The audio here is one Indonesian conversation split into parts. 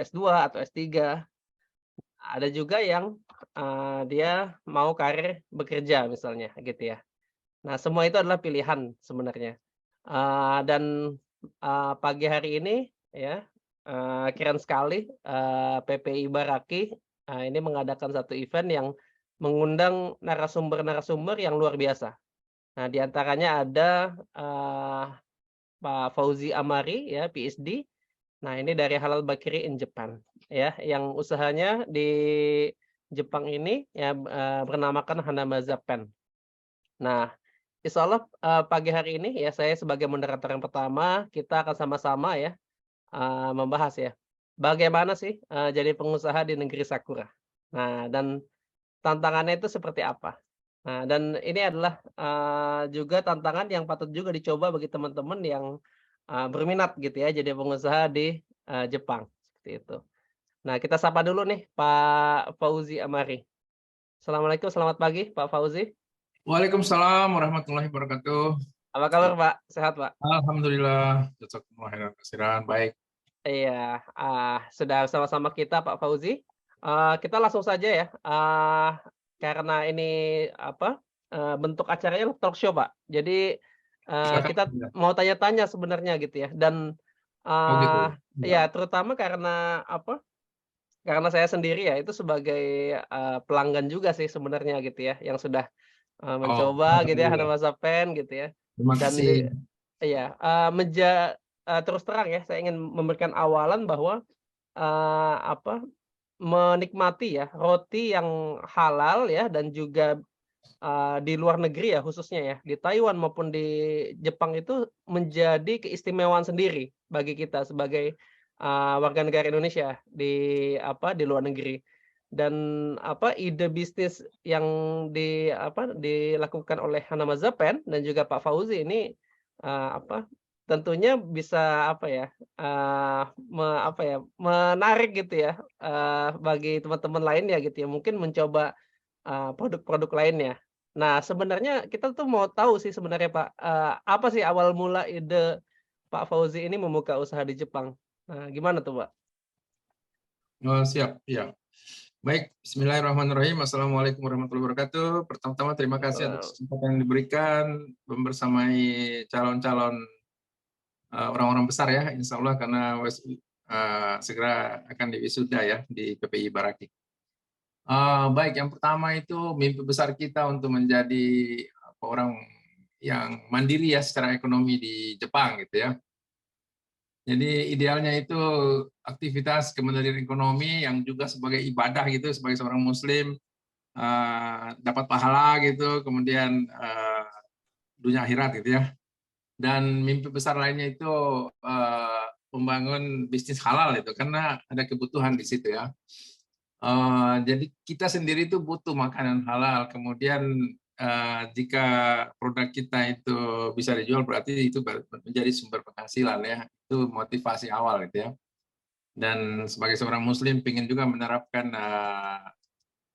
S2 atau S3. Ada juga yang, dia mau karir bekerja misalnya gitu ya. Nah, semua itu adalah pilihan sebenarnya. Dan, pagi hari ini ya, keren sekali, PPI Baraki, ini mengadakan satu event yang mengundang narasumber-narasumber yang luar biasa. Nah, di antaranya ada, Pak Fauzi Amari ya, PhD. Nah, ini dari Halal Bakery in Japan ya, yang usahanya di Jepang ini ya, bernamakan Hanamaza Pen. Nah, insya Allah, pagi hari ini ya, saya sebagai moderator yang pertama, kita akan sama-sama ya, membahas ya, bagaimana sih, jadi pengusaha di negeri Sakura. Nah, dan tantangannya itu seperti apa? Nah, dan ini adalah, juga tantangan yang patut juga dicoba bagi teman-teman yang, berminat gitu ya, jadi pengusaha di, Jepang, seperti itu. Nah, kita sapa dulu nih Pak Fauzi Amari. Assalamualaikum, selamat pagi Pak Fauzi. Waalaikumsalam warahmatullahi wabarakatuh. Apa kabar Pak? Sehat Pak? Alhamdulillah, jazakumullah khairan katsiran. Baik. Iya, sudah sama-sama kita Pak Fauzi. Kita langsung saja ya, karena ini apa, bentuk acaranya talk show Pak. Jadi, Silakan. kita Ya. mau tanya-tanya sebenarnya gitu ya dan, Oh gitu. ya Ya. terutama karena apa, karena saya sendiri ya itu sebagai, pelanggan juga sih sebenarnya gitu ya, yang sudah, Oh, mencoba gitu ya alhamdulillah. Hanamasa Pen gitu ya. Terima Dan kasih. iya, terus terang ya saya ingin memberikan awalan bahwa, apa, menikmati ya roti yang halal ya dan juga, di luar negeri ya khususnya ya, di Taiwan maupun di Jepang itu menjadi keistimewaan sendiri bagi kita sebagai, warga negara Indonesia di apa, di luar negeri. Dan apa, ide bisnis yang dilakukan oleh Hanamasa Pen dan juga Pak Fauzi ini, apa, tentunya bisa apa ya, menarik gitu ya, bagi teman-teman lainnya gitu ya, mungkin mencoba, produk-produk lainnya. Nah, sebenarnya kita tuh mau tahu sih sebenarnya Pak, apa sih awal mula ide Pak Fauzi ini membuka usaha di Jepang? Nah, gimana tuh, Pak? Oh, siap. Ya. Baik, bismillahirrahmanirrahim. Assalamualaikum warahmatullahi wabarakatuh. Pertama-tama terima kasih atas kesempatan yang diberikan membersamai calon-calon orang-orang besar ya, insya Allah karena segera akan diwisuda ya di PPI Baraki. Baik, yang pertama itu mimpi besar kita untuk menjadi orang yang mandiri ya secara ekonomi di Jepang gitu ya. Jadi idealnya itu aktivitas kemandirian ekonomi yang juga sebagai ibadah gitu, sebagai seorang Muslim dapat pahala gitu, kemudian dunia akhirat gitu ya. Dan mimpi besar lainnya itu membangun bisnis halal itu, karena ada kebutuhan di situ ya. Jadi kita sendiri itu butuh makanan halal. Kemudian jika produk kita itu bisa dijual, berarti itu menjadi sumber penghasilan ya. Itu motivasi awal gitu ya. Dan sebagai seorang Muslim, ingin juga menerapkan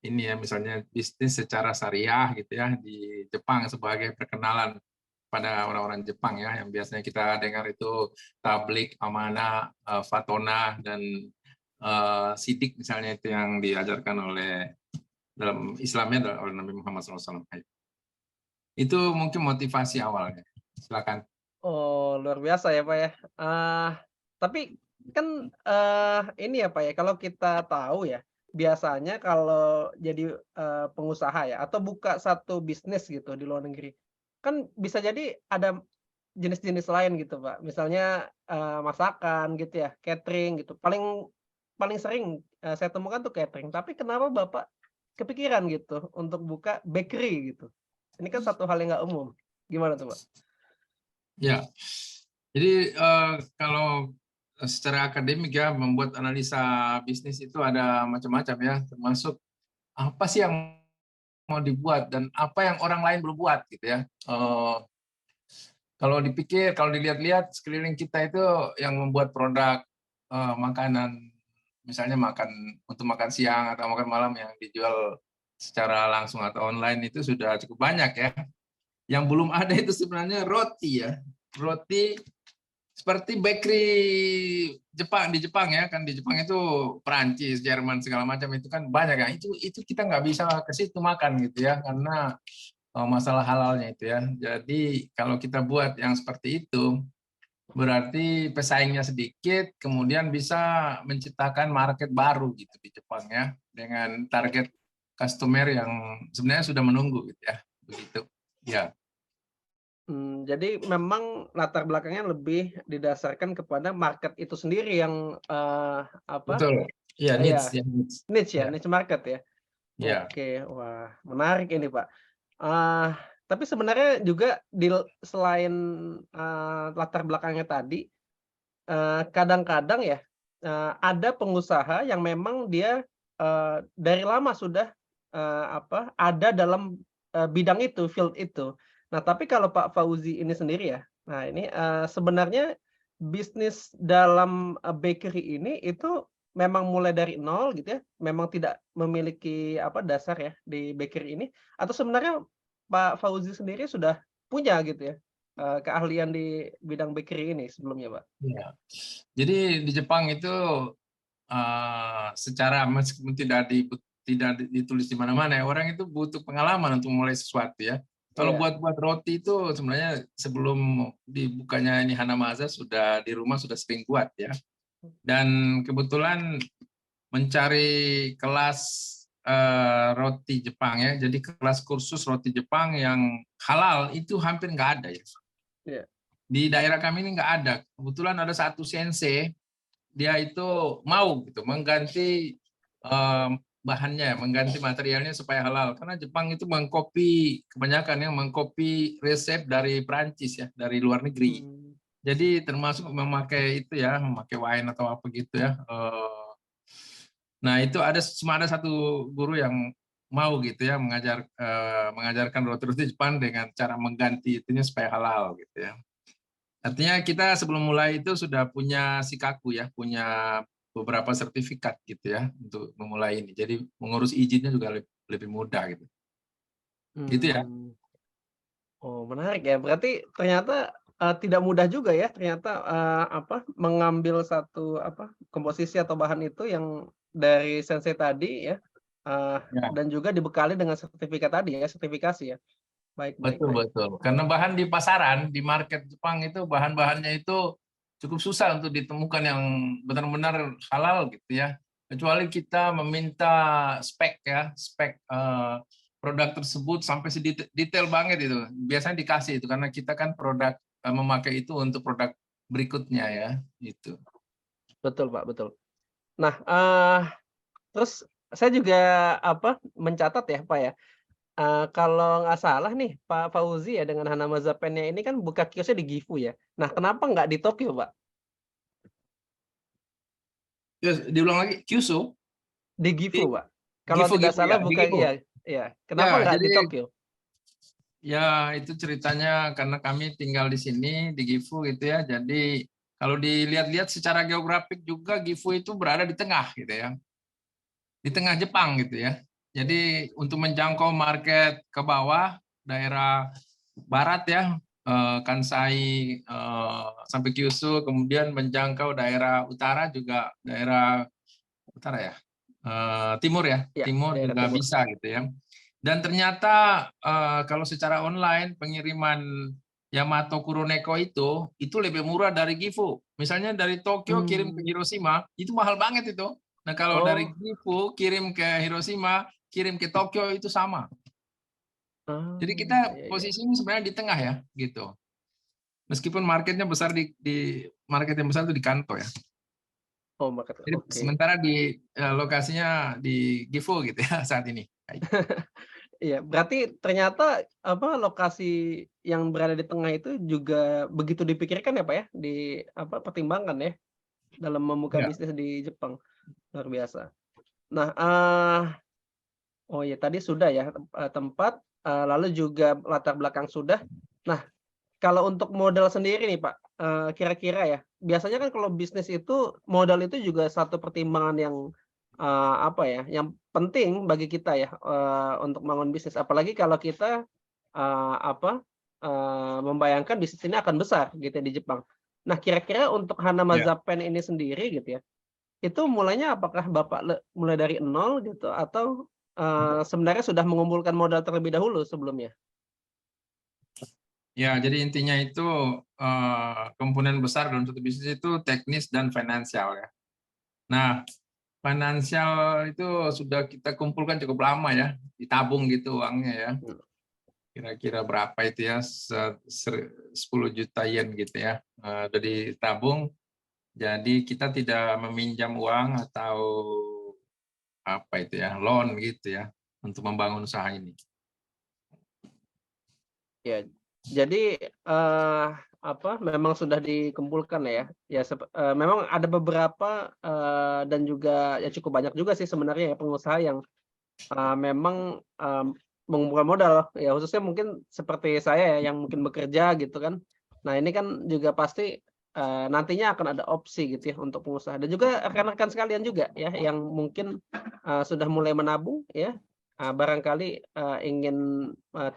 ini ya, misalnya bisnis secara syariah gitu ya di Jepang sebagai perkenalan pada orang-orang Jepang ya, yang biasanya kita dengar itu tablik, amanah, fatona, dan sidik misalnya, itu yang diajarkan oleh dalam Islamnya oleh Nabi Muhammad SAW. Itu mungkin motivasi awalnya. Silakan. Oh, luar biasa ya, Pak, ya. Tapi kan, ini ya, Pak, ya, kalau kita tahu ya, biasanya kalau jadi, pengusaha ya, atau buka satu bisnis gitu di luar negeri, kan bisa jadi ada jenis-jenis lain gitu, Pak. Misalnya, masakan gitu ya, catering gitu. Paling paling sering, saya temukan tuh catering, tapi kenapa Bapak kepikiran gitu untuk buka bakery gitu? Ini kan satu hal yang nggak umum. Gimana tuh, Pak? Ya, jadi kalau secara akademik ya, membuat analisa bisnis itu ada macam-macam ya, termasuk apa sih yang mau dibuat dan apa yang orang lain belum buat gitu ya. Kalau dipikir, kalau dilihat-lihat sekeliling kita itu yang membuat produk makanan, misalnya untuk makan siang atau makan malam yang dijual secara langsung atau online, itu sudah cukup banyak ya. Yang belum ada itu sebenarnya roti ya. Roti Seperti bakery Jepang di Jepang ya kan, di Jepang itu Perancis, Jerman segala macam itu kan banyak ya. Itu kita nggak bisa ke situ makan gitu ya karena masalah halalnya itu ya. Jadi kalau kita buat yang seperti itu berarti pesaingnya sedikit, kemudian bisa menciptakan market baru gitu di Jepang ya dengan target customer yang sebenarnya sudah menunggu gitu ya. Begitu. Ya. Jadi memang latar belakangnya lebih didasarkan kepada market itu sendiri yang, apa, Betul. Iya, needs ya ya, needs. niche ya, Ya. niche market ya? Ya. Oke, wah menarik ini, Pak. Eee, tapi sebenarnya juga selain, latar belakangnya tadi, kadang-kadang ya, ada pengusaha yang memang dia, dari lama sudah, ada dalam, bidang itu, field itu. Nah, tapi kalau Pak Fauzi ini sendiri ya, nah ini, sebenarnya bisnis dalam, bakery ini itu memang mulai dari nol gitu ya, memang tidak memiliki dasar ya di bakery ini, atau sebenarnya Pak Fauzi sendiri sudah punya gitu ya, keahlian di bidang bakery ini sebelumnya, Pak? Ya. Jadi di Jepang itu secara meskipun tidak ditulis di mana-mana ya, orang itu butuh pengalaman untuk mulai sesuatu ya. Kalau Iya. buat roti itu sebenarnya sebelum dibukanya ini Hanamasa sudah di rumah sudah sering buat ya. Dan kebetulan mencari kelas roti Jepang ya. Jadi kelas kursus roti Jepang yang halal itu hampir nggak ada ya. Iya. Di daerah kami ini nggak ada. Kebetulan ada satu sensei, dia itu mau gitu mengganti bahannya, mengganti materialnya supaya halal. Karena Jepang itu mengcopy kebanyakan yang mengcopy resep dari Prancis ya, dari luar negeri. Mmm, Jadi termasuk memakai itu ya, memakai wine atau apa gitu ya. Nah itu cuma ada satu guru yang mau gitu ya mengajarkan roti-roti Jepang dengan cara mengganti itunya supaya halal gitu ya. Artinya kita sebelum mulai itu sudah punya sikaku ya, punya beberapa sertifikat gitu ya untuk memulai ini. Jadi mengurus izinnya juga lebih mudah gitu. Gitu ya. mmm. Oh, menarik ya. Berarti ternyata, tidak mudah juga ya ternyata, mengambil satu, komposisi atau bahan itu yang dari sensei tadi ya, Ya, dan juga dibekali dengan sertifikat tadi ya, sertifikasi ya. Baik baik betul baik. betul. Karena bahan di pasaran, di market Jepang itu bahan-bahannya itu cukup susah untuk ditemukan yang benar-benar halal gitu ya. Kecuali kita meminta spek ya, spek produk tersebut sampai sedetail banget itu. Biasanya dikasih itu karena kita kan produk memakai itu untuk produk berikutnya ya, itu. Betul, Pak, betul. Nah, terus saya juga, mencatat ya, Pak, ya, kalau nggak salah nih Pak Fauzi ya dengan Hanamasa Pen-nya ini kan buka kiosnya di Gifu ya. Nah, kenapa nggak di Tokyo, Pak? Terus diulang lagi, Kyushu Di di Gifu, Pak. Kalau Gifu tidak Gifu ya, salah di buka Gifu. iya iya. Kenapa Ya, nggak jadi di Tokyo? ya, itu ceritanya karena kami tinggal di sini, di Gifu gitu ya. Jadi kalau dilihat-lihat secara geografik juga Gifu itu berada di tengah gitu ya. Di tengah Jepang gitu ya. Jadi untuk menjangkau market ke bawah, daerah barat ya, Kansai sampai Kyushu, kemudian menjangkau daerah utara juga, daerah utara ya, timur ya, Iya, timur daerah juga timur. bisa gitu ya. Dan ternyata kalau secara online pengiriman Yamato Kuroneko itu lebih murah dari Gifu. Misalnya dari Tokyo kirim ke Mmm, Hiroshima itu mahal banget itu. Nah kalau dari oh, Gifu kirim ke Hiroshima, kirim ke Tokyo itu sama. Jadi kita iya iya. posisinya sebenarnya di tengah ya gitu. Meskipun marketnya besar di market yang besar itu di Kanto ya. Oh, market Jadi oke. sementara di lokasinya di Gifu gitu ya saat ini. Iya, berarti ternyata, lokasi yang berada di tengah itu juga begitu dipikirkan ya, Pak, ya? Pertimbangkan ya, dalam membuka Ya. bisnis di Jepang, luar biasa. Nah, oh ya tadi sudah ya, tempat, lalu juga latar belakang sudah. Nah, kalau untuk modal sendiri nih, Pak, kira-kira ya, biasanya kan kalau bisnis itu, modal itu juga satu pertimbangan yang, yang penting bagi kita ya, untuk membangun bisnis. Apalagi kalau kita, membayangkan bisnis ini akan besar gitu ya di Jepang. Nah, kira-kira untuk Hana Ya. Mazapen ini sendiri gitu ya, itu mulainya apakah Bapak mulai dari nol gitu atau, sebenarnya sudah mengumpulkan modal terlebih dahulu sebelumnya? Ya, jadi intinya itu komponen besar dalam satu bisnis itu teknis dan finansial ya. Nah, finansial itu sudah kita kumpulkan cukup lama ya, ditabung gitu uangnya ya. Hmm. Kira-kira berapa itu ya, 10 juta yen gitu ya. Udah ditabung, jadi kita tidak meminjam uang atau apa itu ya, loan gitu ya, untuk membangun usaha ini. Ya, jadi, memang sudah dikumpulkan ya? Ya memang ada beberapa, dan juga ya cukup banyak juga sih sebenarnya ya pengusaha yang, memang, mengumpulkan modal, ya khususnya mungkin seperti saya ya yang mungkin bekerja gitu kan. Nah ini kan juga pasti, nantinya akan ada opsi gitu ya untuk pengusaha dan juga rekan-rekan sekalian juga ya yang mungkin, sudah mulai menabung ya, barangkali, ingin,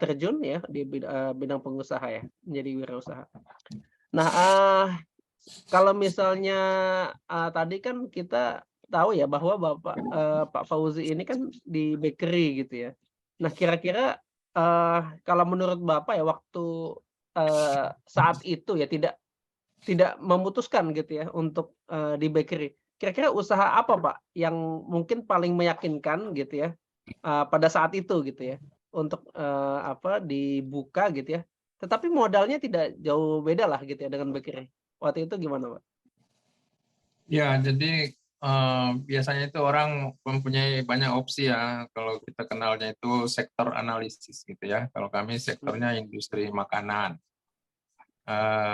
terjun ya di bidang pengusaha ya, menjadi wirausaha. Nah, kalau misalnya, tadi kan kita tahu ya bahwa Pak Fauzi ini kan di bakery gitu ya. Nah kira-kira, kalau menurut Bapak ya waktu, saat itu ya tidak memutuskan gitu ya untuk, di bakery. Kira-kira usaha apa, Pak, yang mungkin paling meyakinkan gitu ya, pada saat itu gitu ya, untuk, dibuka gitu ya, tetapi modalnya tidak jauh beda lah gitu ya dengan bakery. Waktu itu gimana, Pak? Ya, jadi biasanya itu orang mempunyai banyak opsi ya. Kalau kita kenalnya itu sektor analisis gitu ya. Kalau kami Mhm, sektornya industri makanan.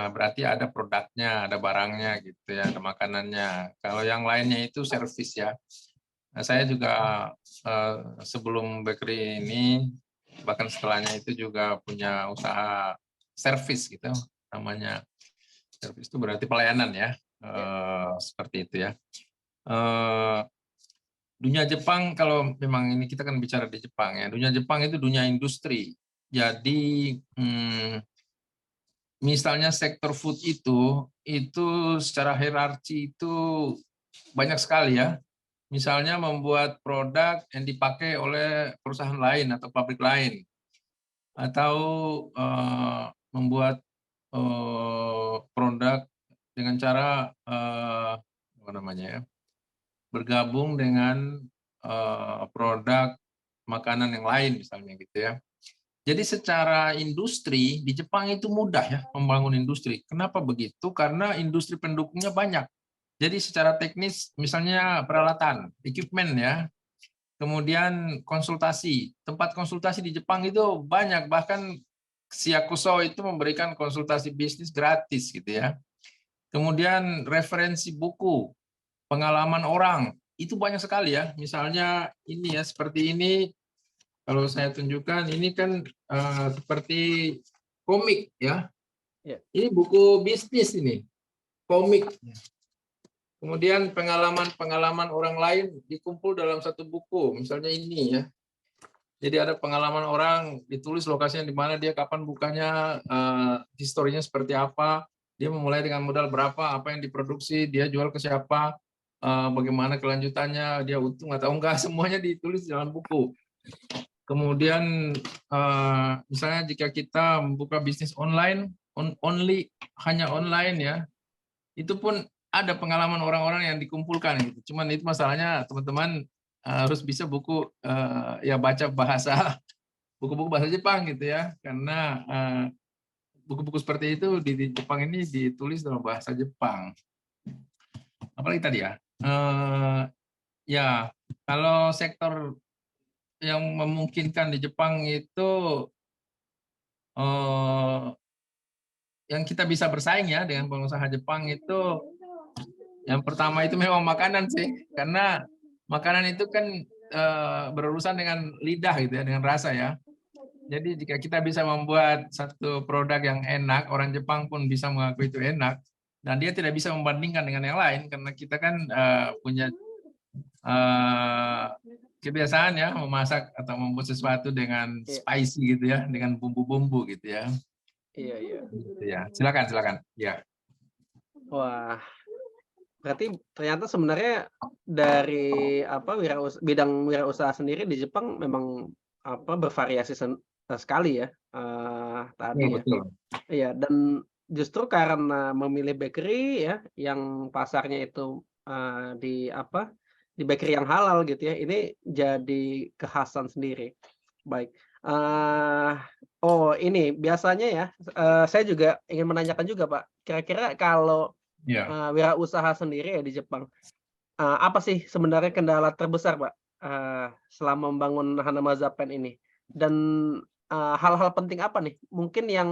Berarti ada produknya, ada barangnya gitu ya, ada makanannya. Kalau yang lainnya itu servis ya. Nah, saya iya, juga sebelum bakery ini, bahkan setelahnya itu juga punya usaha servis gitu, namanya. Servis itu berarti pelayanan ya, iya, seperti itu ya. Eh, Dunia Jepang, kalau memang ini kita kan bicara di Jepang ya, dunia Jepang itu dunia industri. Jadi misalnya sektor food itu secara hierarki itu banyak sekali ya. Misalnya membuat produk yang dipakai oleh perusahaan lain atau pabrik lain, atau membuat produk dengan cara apa namanya ya, bergabung dengan produk makanan yang lain misalnya gitu ya. Jadi secara industri di Jepang itu mudah ya membangun industri. Kenapa begitu? Karena industri pendukungnya banyak. Jadi secara teknis misalnya peralatan, equipment ya, kemudian konsultasi. Tempat konsultasi di Jepang itu banyak, bahkan Siakuso itu memberikan konsultasi bisnis gratis gitu ya. Kemudian referensi buku, pengalaman orang, itu banyak sekali ya. Misalnya ini ya, seperti ini, kalau saya tunjukkan, ini kan seperti komik ya. iya, Ini buku bisnis ini, komik. Kemudian pengalaman-pengalaman orang lain dikumpul dalam satu buku, misalnya ini ya. Jadi ada pengalaman orang, ditulis lokasinya di mana, dia kapan bukanya, historinya seperti apa, dia memulai dengan modal berapa, apa yang diproduksi, dia jual ke siapa, bagaimana kelanjutannya, dia untung atau enggak, semuanya ditulis dalam buku. Kemudian misalnya jika kita membuka bisnis online, hanya online ya, itu pun ada pengalaman orang-orang yang dikumpulkan gitu. Cuman itu masalahnya teman-teman harus bisa ya baca bahasa buku-buku bahasa Jepang gitu ya, karena buku-buku seperti itu di Jepang ini ditulis dalam bahasa Jepang. Apalagi tadi ya, ya kalau sektor yang memungkinkan di Jepang itu eh, yang kita bisa bersaing ya dengan pengusaha Jepang itu, yang pertama itu memang makanan sih, karena makanan itu kan berurusan dengan lidah gitu ya, dengan rasa ya. Jadi jika kita bisa membuat satu produk yang enak, orang Jepang pun bisa mengaku itu enak, dan dia tidak bisa membandingkan dengan yang lain karena kita kan punya eh, kebiasaan ya memasak atau membuat sesuatu dengan iya, spicy gitu ya, dengan bumbu-bumbu gitu ya. iya, iya. Gitu ya. Silakan, silakan. Ya. Wah, berarti ternyata sebenarnya dari apa, bidang wirausaha sendiri di Jepang memang apa, bervariasi sekali ya, tadi Betul, ya. betul. Iya, dan justru karena memilih bakery ya, yang pasarnya itu, di apa, di bakery yang halal gitu ya, ini jadi kekhasan sendiri. Baik, oh ini biasanya ya, saya juga ingin menanyakan juga Pak, kira-kira kalau, Ya. wirausaha sendiri ya di Jepang, apa sih sebenarnya kendala terbesar Pak, selama membangun Hanama Zapan ini? Dan, hal-hal penting apa nih, mungkin yang,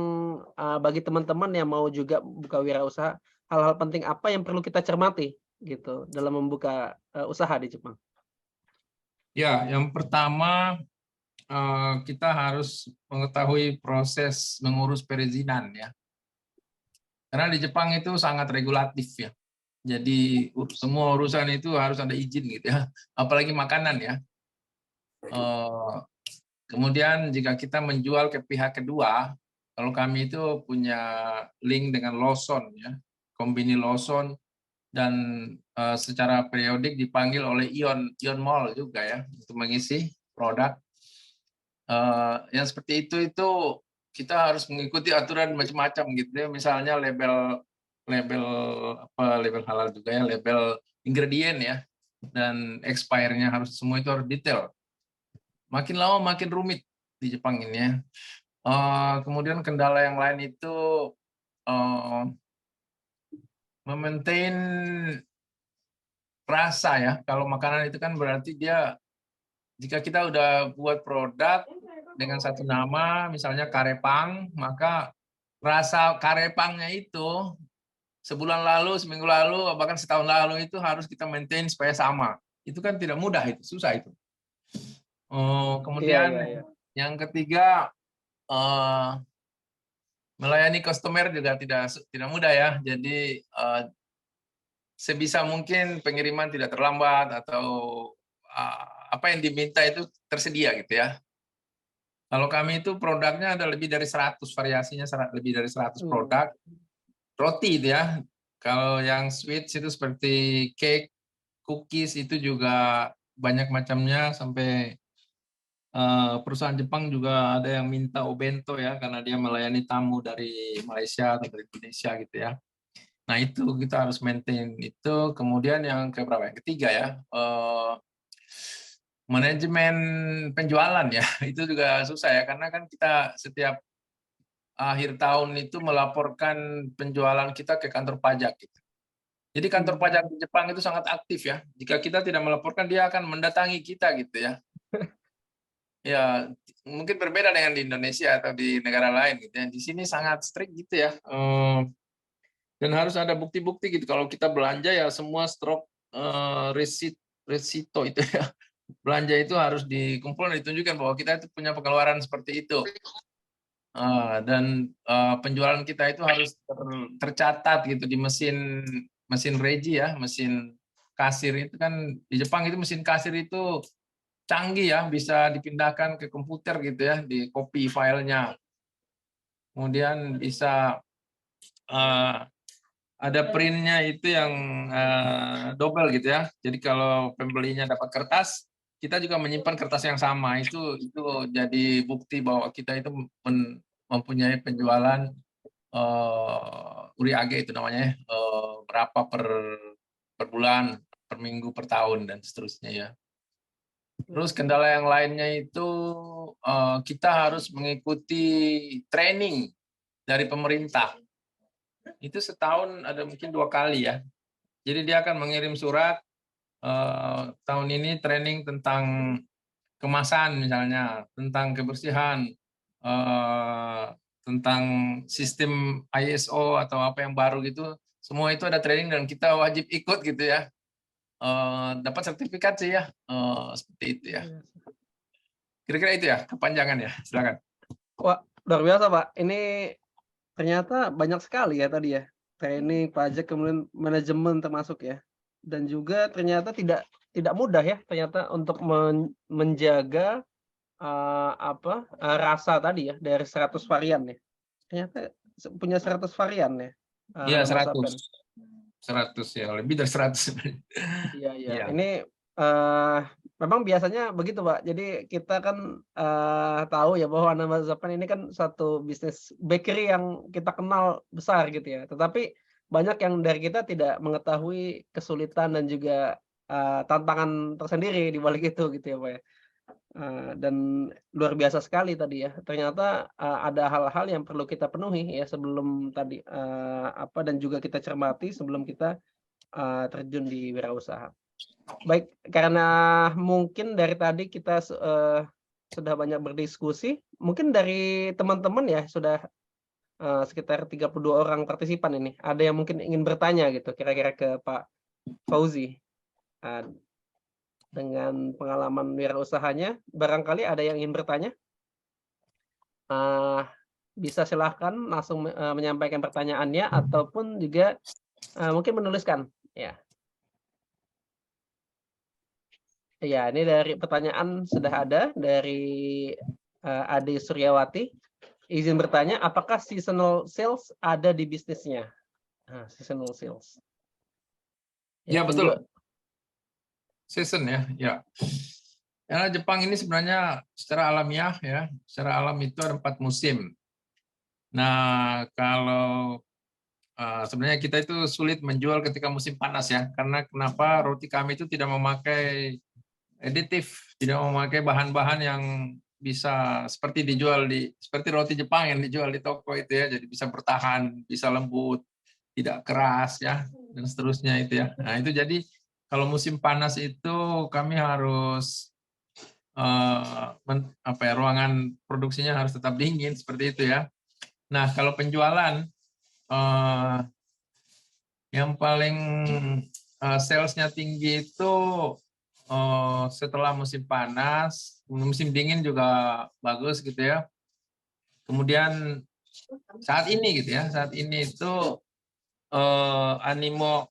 bagi teman-teman yang mau juga buka wirausaha, hal-hal penting apa yang perlu kita cermati gitu dalam membuka, usaha di Jepang? Ya, yang pertama kita harus mengetahui proses mengurus perizinan ya. Karena di Jepang itu sangat regulatif ya. Jadi semua urusan itu harus ada izin gitu ya. Apalagi makanan ya. Eh, Kemudian jika kita menjual ke pihak kedua, kalau kami itu punya link dengan Lawson ya, Kombini Lawson, dan secara periodik dipanggil oleh Ion Mall juga ya untuk mengisi produk. Yang seperti itu kita harus mengikuti aturan macam-macam gitu ya. Misalnya label label label halal juga ya, label ingredient ya, dan expire-nya harus semua itu harus detail. Makin lama makin rumit di Jepang ini ya. Kemudian kendala yang lain itu uh, memaintain rasa ya. Kalau makanan itu kan berarti dia, jika kita udah buat produk dengan satu nama, misalnya karepang, maka rasa karepangnya itu sebulan lalu, seminggu lalu, bahkan setahun lalu itu harus kita maintain supaya sama. Itu kan tidak mudah, itu susah itu. Iya iya Kemudian iya. yang ketiga, melayani customer juga tidak mudah ya. Jadi sebisa mungkin pengiriman tidak terlambat atau apa yang diminta itu tersedia gitu ya. Kalau kami itu produknya ada lebih dari 100 variasinya, lebih dari 100 Mmm, produk. Roti itu ya. Kalau yang sweet itu seperti cake, cookies itu juga banyak macamnya, sampai perusahaan Jepang juga ada yang minta obento ya, karena dia melayani tamu dari Malaysia atau dari Indonesia gitu ya. Nah itu kita harus maintain itu. Kemudian yang keberapa? Yang ketiga ya, manajemen penjualan ya. Itu juga susah ya, karena kan kita setiap akhir tahun itu melaporkan penjualan kita ke kantor pajak gitu. Jadi kantor mmm. pajak di Jepang itu sangat aktif ya. Jika kita tidak melaporkan, dia akan mendatangi kita gitu ya. Ya, mungkin berbeda dengan di Indonesia atau di negara lain gitu ya. Di sini sangat strict gitu ya. Dan harus ada bukti-bukti gitu. Kalau kita belanja ya semua stroke resito itu ya. Belanja itu harus dikumpulkan, ditunjukkan bahwa kita itu punya pengeluaran seperti itu. Dan penjualan kita itu harus tercatat gitu di mesin reji ya, mesin kasir itu kan di Jepang itu mesin kasir itu canggih ya, bisa dipindahkan ke komputer gitu ya, di copy filenya. Kemudian bisa ada printnya itu yang double gitu ya. Jadi kalau pembelinya dapat kertas, kita juga menyimpan kertas yang sama. Itu jadi bukti bahwa kita itu mempunyai penjualan uriage itu namanya, berapa per bulan, per minggu, per tahun, dan seterusnya ya. Terus kendala yang lainnya itu kita harus mengikuti training dari pemerintah. Itu setahun ada mungkin 2 kali ya. Jadi dia akan mengirim surat, tahun ini training tentang kemasan misalnya, tentang kebersihan, tentang sistem ISO atau apa yang baru gitu. Semua itu ada training dan kita wajib ikut gitu ya. Dapat sertifikat sih ya, seperti itu ya. Iya. Kira-kira itu ya, kepanjangan ya. Silakan. Wah, luar biasa, Pak. Ini ternyata banyak sekali ya tadi ya, training, pajak, kemudian manajemen termasuk ya. Dan juga ternyata tidak mudah ya ternyata untuk menjaga, apa, rasa tadi ya dari 100 varian ya. Ternyata punya 100 varian ya, Iya, Hanama 100. Sapen. 100 ya, lebih dari 100. Iya iya. Iya. Ini, memang biasanya begitu, Pak. Jadi kita kan, tahu ya bahwa Nama Zapan ini kan satu bisnis bakery yang kita kenal besar gitu ya. Tetapi banyak yang dari kita tidak mengetahui kesulitan dan juga, tantangan tersendiri di balik itu gitu ya, Pak, ya. Dan luar biasa sekali tadi ya. Ternyata, ada hal-hal yang perlu kita penuhi ya sebelum tadi, dan juga kita cermati sebelum kita, terjun di wirausaha. Baik, karena mungkin dari tadi kita sudah banyak berdiskusi, mungkin dari teman-teman ya sudah, sekitar 32 orang partisipan ini, ada yang mungkin ingin bertanya gitu kira-kira ke Pak Fauzi, eee, dengan pengalaman wirausahanya, barangkali ada yang ingin bertanya? Eee, Bisa silahkan langsung menyampaikan pertanyaannya ataupun juga, mungkin menuliskan, ya. Iya, ini dari pertanyaan sudah ada dari, Ade Suryawati, izin bertanya, apakah seasonal sales ada di bisnisnya? Nah, seasonal sales. Ya, Ya, betul. penjual. Season ya, ya. Karena Jepang ini sebenarnya secara alamiah ya, secara alam itu ada 4 musim. Nah, kalau sebenarnya kita itu sulit menjual ketika musim panas ya, karena kenapa roti kami itu tidak memakai aditif, tidak memakai bahan-bahan yang bisa seperti roti Jepang yang dijual di toko itu ya, jadi bisa bertahan, bisa lembut, tidak keras ya, dan seterusnya itu ya. Nah itu jadi kalau musim panas itu kami harus ruangan produksinya harus tetap dingin seperti itu ya. Nah kalau penjualan eh, yang paling salesnya tinggi itu setelah musim panas, musim dingin juga bagus gitu ya. Kemudian saat ini gitu ya, saat ini itu animo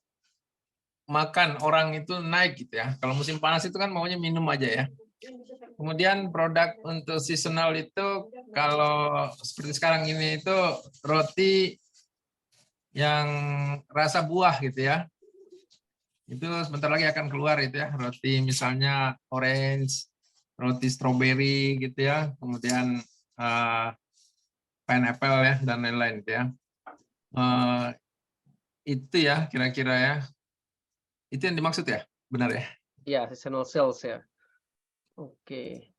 makan orang itu naik gitu ya. Kalau musim panas itu kan maunya minum aja ya. Kemudian produk untuk seasonal itu kalau seperti sekarang ini itu roti yang rasa buah gitu ya. Itu sebentar lagi akan keluar itu ya, roti misalnya orange, roti strawberry gitu ya, kemudian pineapple ya dan lain-lain gitu ya. Itu ya kira-kira ya. Itu yang dimaksud ya, benar ya? Iya, seasonal sales ya. Oke.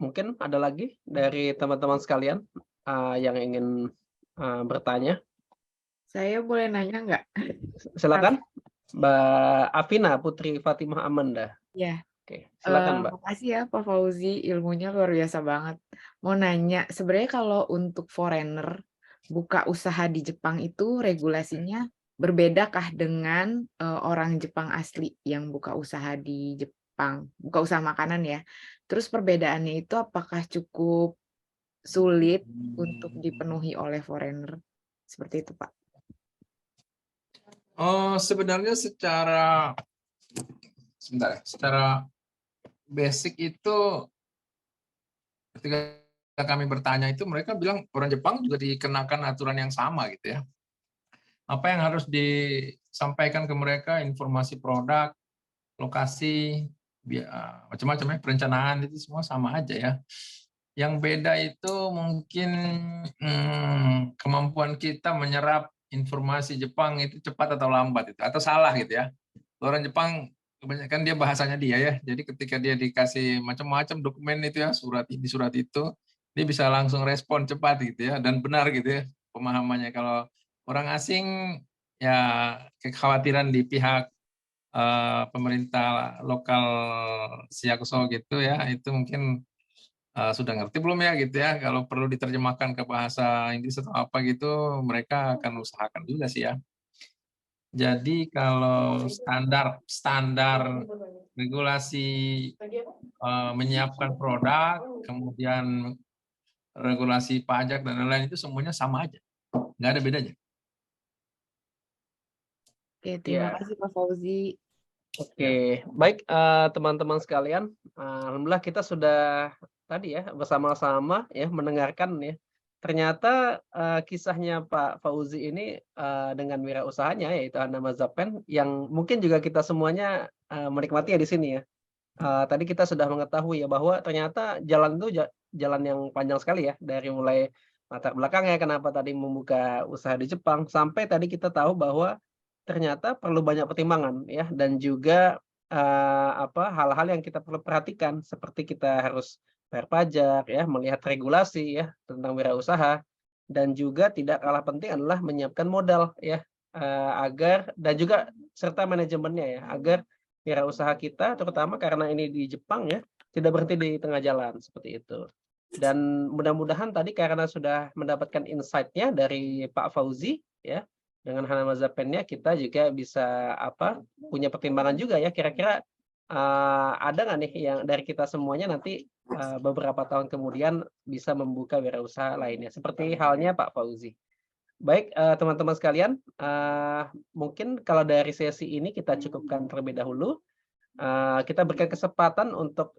Mungkin ada lagi dari teman-teman sekalian, yang ingin, bertanya? Saya boleh nanya nggak? Silakan, Mbak Afina Putri Fatimah Amanda. Ya, Oke, silakan, Mbak. makasih ya Pak Fauzi, ilmunya luar biasa banget. Mau nanya, sebenarnya kalau untuk foreigner buka usaha di Jepang itu regulasinya berbedakah dengan orang Jepang asli yang buka usaha di Jepang, buka usaha makanan ya? Terus perbedaannya itu apakah cukup sulit untuk dipenuhi oleh foreigner? Seperti itu, Pak. Oh, sebenarnya secara basic itu ketika kami bertanya itu mereka bilang orang Jepang juga dikenakan aturan yang sama gitu ya. Apa yang harus disampaikan ke mereka, informasi produk, lokasi, macam-macam ya, perencanaan itu semua sama aja ya. Yang beda itu mungkin kemampuan kita menyerap informasi Jepang itu cepat atau lambat itu, atau salah gitu ya. Orang Jepang kebanyakan dia bahasanya dia ya, jadi ketika dia dikasih macam-macam dokumen itu ya, surat ini surat itu, dia bisa langsung respon cepat gitu ya, dan benar gitu ya pemahamannya. Kalau orang asing ya kekhawatiran di pihak pemerintah lokal Siakuso gitu ya, itu mungkin sudah ngerti belum ya gitu ya, kalau perlu diterjemahkan ke bahasa Inggris atau apa gitu mereka akan usahakan juga sih ya. Jadi kalau standar regulasi menyiapkan produk, kemudian regulasi pajak dan lain-lain itu semuanya sama aja, nggak ada bedanya. Oke, terima Ya. kasih Pak Fauzi. Oke, baik, teman-teman sekalian, alhamdulillah kita sudah tadi ya bersama-sama ya mendengarkan ya, ternyata kisahnya Pak Fauzi ini dengan wirausahanya yaitu Hana Mazapen yang mungkin juga kita semuanya menikmati ya di sini ya. Tadi kita sudah mengetahui ya bahwa ternyata jalan itu jalan yang panjang sekali ya dari mulai latar belakangnya kenapa tadi membuka usaha di Jepang sampai tadi kita tahu bahwa ternyata perlu banyak pertimbangan ya dan juga hal-hal yang kita perlu perhatikan seperti kita harus bayar pajak ya, melihat regulasi ya tentang wirausaha dan juga tidak kalah penting adalah menyiapkan modal ya, agar dan juga serta manajemennya ya, agar wirausaha kita terutama karena ini di Jepang ya, tidak berhenti di tengah jalan seperti itu. Dan mudah-mudahan tadi karena sudah mendapatkan insight-nya dari Pak Fauzi ya, dengan Hana Mazapen-nya kita juga bisa punya pertimbangan juga ya kira-kira ada nggak nih yang dari kita semuanya nanti beberapa tahun kemudian bisa membuka wirausaha lainnya seperti halnya Pak Fauzi. Baik, teman-teman sekalian, mungkin kalau dari sesi ini kita cukupkan terlebih dahulu. Kita berikan kesempatan untuk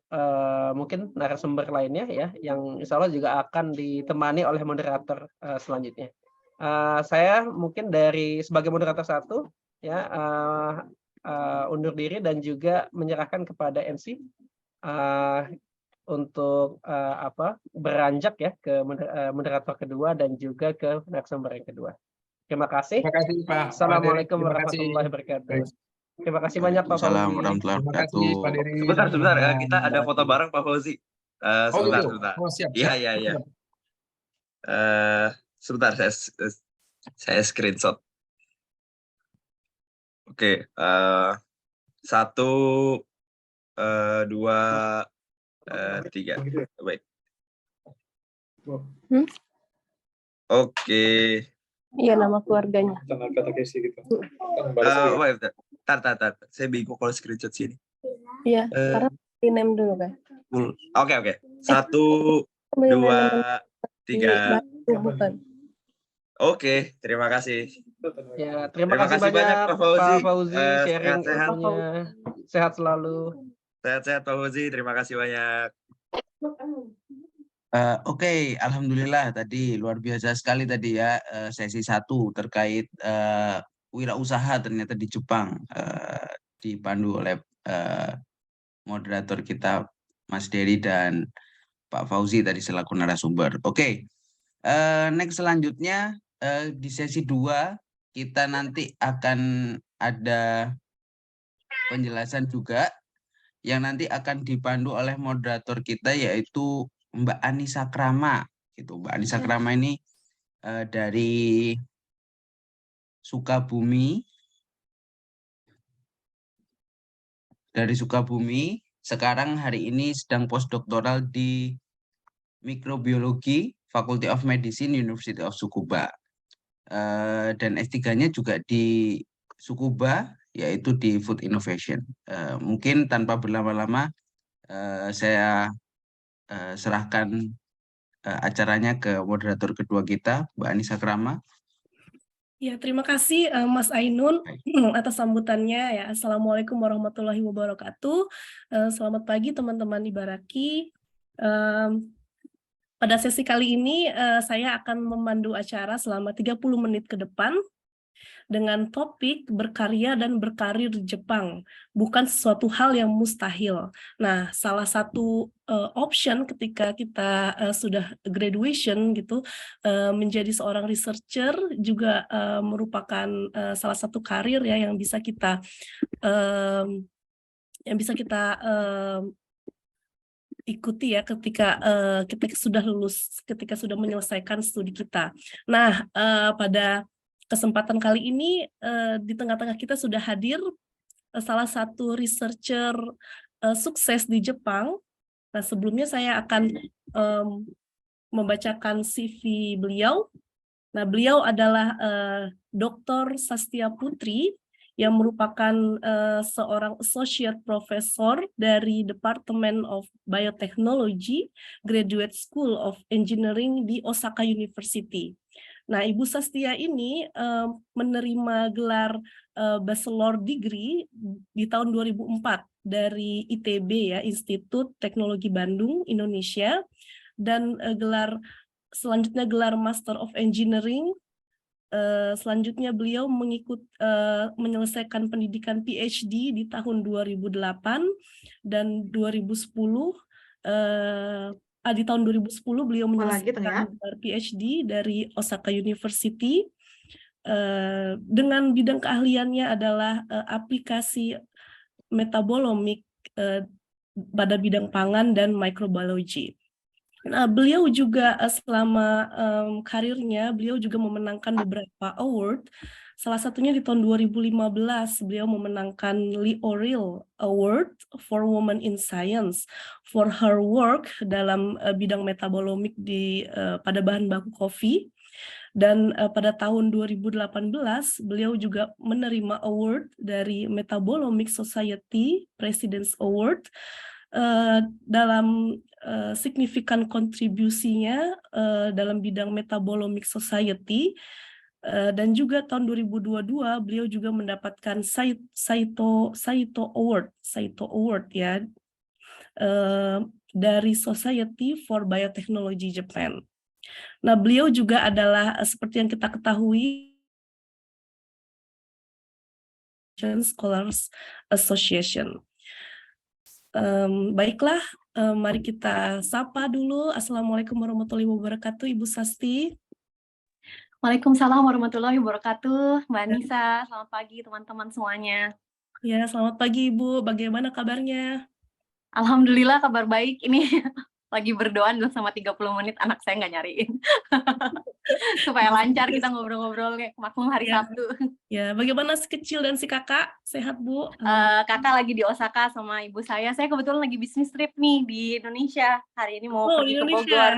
mungkin narasumber lainnya ya, yang insya Allah juga akan ditemani oleh moderator selanjutnya. Saya mungkin sebagai moderator satu ya undur diri dan juga menyerahkan kepada MC untuk beranjak ya ke moderator kedua dan juga ke narasumber yang kedua. Terima kasih. Terima kasih Pak. Assalamualaikum Terima kasih. warahmatullahi wabarakatuh. Baik. Terima kasih banyak Pak Fauzi. Warahmatullahi Terima kasih wabarakatuh. Pak Dery. Sebentar, kita ada foto bareng Pak Fauzi. Oh Sebentar, gitu. sebentar. Oh siap. Iya. Sebentar, saya screenshot. Oke, 1, 2, 3. Baik. Oke. Iya, nama keluarganya. Wait, tar. Saya bingung kalau screenshot sini. Iya, karena di name dulu kan. Oke. 1, 2, 3. Bukan. Oke, terima kasih. Ya, terima kasih banyak Pak Fauzi sharing ilmunya. Sehat selalu. Sehat-sehat Pak Fauzi, terima kasih banyak. Oke, alhamdulillah tadi luar biasa sekali tadi ya sesi 1 terkait wirausaha ternyata di Jepang dipandu oleh moderator kita Mas Dery dan Pak Fauzi tadi selaku narasumber. Oke, next selanjutnya di sesi 2 kita nanti akan ada penjelasan juga yang nanti akan dipandu oleh moderator kita yaitu Mbak Anissa Krama gitu. Mbak Anissa Krama ini dari Sukabumi. Sekarang hari ini sedang postdoktoral di mikrobiologi Faculty of Medicine University of Tsukuba. Dan S3-nya juga di Tsukuba yaitu di Food Innovation. Mungkin tanpa berlama-lama saya serahkan acaranya ke moderator kedua kita, Mbak Anissa Krama. Ya, terima kasih Mas Ainun atas sambutannya ya. Assalamualaikum warahmatullahi wabarakatuh. Selamat pagi teman-teman Ibaraki. Pada sesi kali ini saya akan memandu acara selama 30 menit ke depan dengan topik berkarya dan berkarir di Jepang, bukan sesuatu hal yang mustahil. Nah, salah satu option ketika kita sudah graduation gitu, menjadi seorang researcher juga merupakan salah satu karir ya yang bisa kita ikuti ya ketika kita sudah lulus, ketika sudah menyelesaikan studi kita. Nah, pada kesempatan kali ini di tengah-tengah kita sudah hadir salah satu researcher sukses di Jepang. Nah, sebelumnya saya akan membacakan CV beliau. Nah, beliau adalah Dr. Sastia Putri yang merupakan seorang associate professor dari Department of Biotechnology, Graduate School of Engineering di Osaka University. Nah, Ibu Sastia ini menerima gelar bachelor degree di tahun 2004 dari ITB ya, Institut Teknologi Bandung, Indonesia, dan gelar selanjutnya gelar Master of Engineering. Selanjutnya beliau menyelesaikan pendidikan PhD di tahun 2008 dan 2010. Di tahun 2010 beliau menyelesaikan gelar PhD dari Osaka University. Dengan bidang keahliannya adalah aplikasi metabolomik pada bidang pangan dan microbiology. Nah, beliau juga selama karirnya, beliau juga memenangkan beberapa award. Salah satunya di tahun 2015, beliau memenangkan Lee O'Reilly Award for Women in Science for her work dalam bidang metabolomik pada bahan baku kopi. Dan pada tahun 2018, beliau juga menerima award dari Metabolomic Society President's Award dalam signifikan kontribusinya dalam bidang Metabolomic Society. Dan juga tahun 2022 beliau juga mendapatkan Saito Award ya dari Society for Biotechnology Japan. Nah, beliau juga adalah seperti yang kita ketahui Scholars Association. Baiklah, mari kita sapa dulu. Assalamualaikum warahmatullahi wabarakatuh, Ibu Sasti. Waalaikumsalam warahmatullahi wabarakatuh, Mbak Anissa. Selamat pagi teman-teman semuanya. Ya, selamat pagi Ibu. Bagaimana kabarnya? Alhamdulillah kabar baik. Ini lagi berdoa sama 30 menit anak saya nggak nyariin. Supaya lancar kita ngobrol-ngobrol kayak maklum hari Sabtu. Ya, bagaimana si kecil dan si kakak? Sehat, Bu? Kakak lagi di Osaka sama ibu saya. Saya kebetulan lagi bisnis trip nih di Indonesia. Hari ini mau pergi ke Bogor.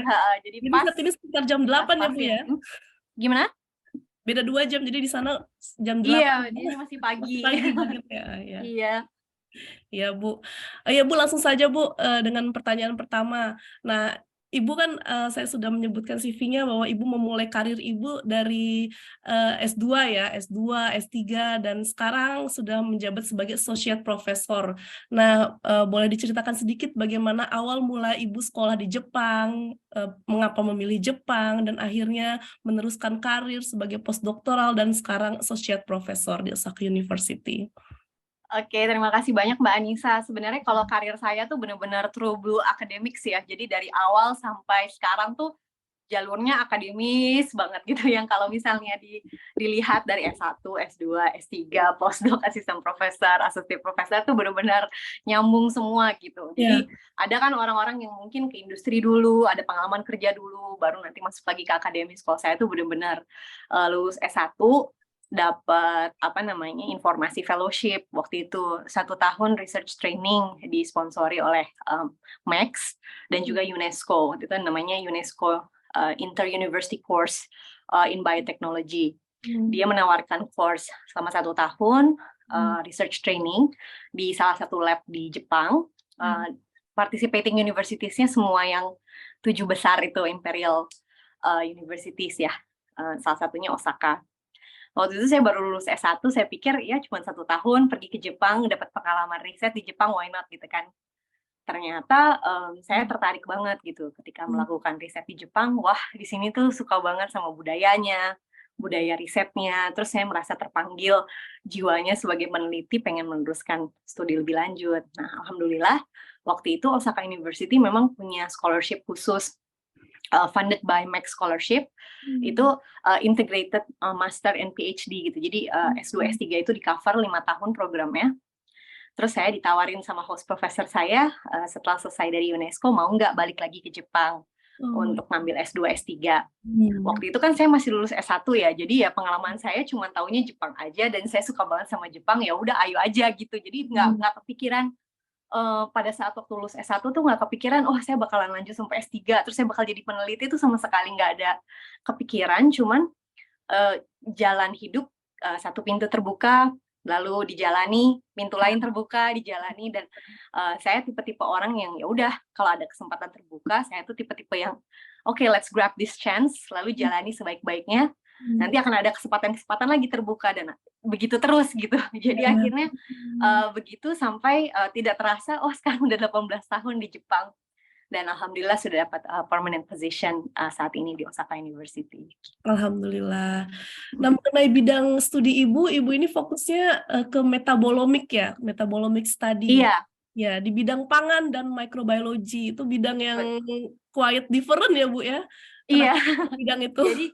Jadi pas. Ini sekitar jam 8 ya, Bu ya? Gimana? Beda 2 jam, jadi di sana jam 8. Iya, ini masih pagi. Pagi banget ya. Iya. Ya Bu, ya Bu langsung saja Bu dengan pertanyaan pertama. Nah, Ibu kan saya sudah menyebutkan CV-nya bahwa Ibu memulai karir Ibu dari S2 ya, S2, S3 dan sekarang sudah menjabat sebagai Associate Professor. Nah, boleh diceritakan sedikit bagaimana awal mula Ibu sekolah di Jepang, mengapa memilih Jepang dan akhirnya meneruskan karir sebagai postdoktoral dan sekarang Associate Professor di Osaka University. Oke, terima kasih banyak Mbak Anissa. Sebenarnya kalau karir saya tuh benar-benar true blue academics ya. Jadi dari awal sampai sekarang tuh jalurnya akademis banget gitu. Yang kalau misalnya dilihat dari S1, S2, S3, postdoc, asisten profesor, associate profesor tuh benar-benar nyambung semua gitu. Jadi ada kan orang-orang yang mungkin ke industri dulu, ada pengalaman kerja dulu, baru nanti masuk lagi ke akademis. Kalau saya tuh benar-benar lulus S1, dapat informasi fellowship waktu itu 1 tahun research training disponsori oleh Max dan juga UNESCO. Itu namanya UNESCO Inter-University Course in Biotechnology. Dia menawarkan course selama 1 tahun research training di salah satu lab di Jepang. Participating universities-nya semua yang 7 besar itu Imperial Universities ya. Salah satunya Osaka. Waktu itu saya baru lulus S1, saya pikir ya cuma 1 tahun pergi ke Jepang, dapat pengalaman riset di Jepang, why not gitu kan. Ternyata saya tertarik banget gitu ketika melakukan riset di Jepang. Wah, di sini tuh suka banget sama budayanya, budaya risetnya. Terus saya merasa terpanggil jiwanya sebagai peneliti, pengen meneruskan studi lebih lanjut. Nah, alhamdulillah waktu itu Osaka University memang punya scholarship khusus funded by Max Scholarship. Itu integrated master and PhD gitu. Jadi S2, S3 itu di cover 5 tahun programnya. Terus saya ditawarin sama host professor saya setelah selesai dari UNESCO mau nggak balik lagi ke Jepang untuk ngambil S2, S3. Waktu itu kan saya masih lulus S1 ya. Jadi ya pengalaman saya cuma taunya Jepang aja dan saya suka banget sama Jepang, ya udah ayo aja gitu. Jadi nggak kepikiran pada saat waktu lulus S1 tuh nggak kepikiran, oh saya bakalan lanjut sampai S3, terus saya bakal jadi peneliti, itu sama sekali nggak ada kepikiran, cuman jalan hidup, satu pintu terbuka, lalu dijalani, pintu lain terbuka, dijalani, dan saya tipe-tipe orang yang ya udah kalau ada kesempatan terbuka, saya tuh tipe-tipe yang oke, let's grab this chance, lalu jalani sebaik-baiknya, nanti akan ada kesempatan-kesempatan lagi terbuka, dan begitu terus gitu. Jadi akhirnya begitu sampai tidak terasa, oh sekarang udah 18 tahun di Jepang. dan alhamdulillah sudah dapat permanent position saat ini di Osaka University. Alhamdulillah. Nah, mengenai bidang studi Ibu ini fokusnya ke metabolomic ya, metabolomic study. Iya. Ya, di bidang pangan dan microbiology, itu bidang yang quite different ya, Bu ya? Iya. Bidang itu. Jadi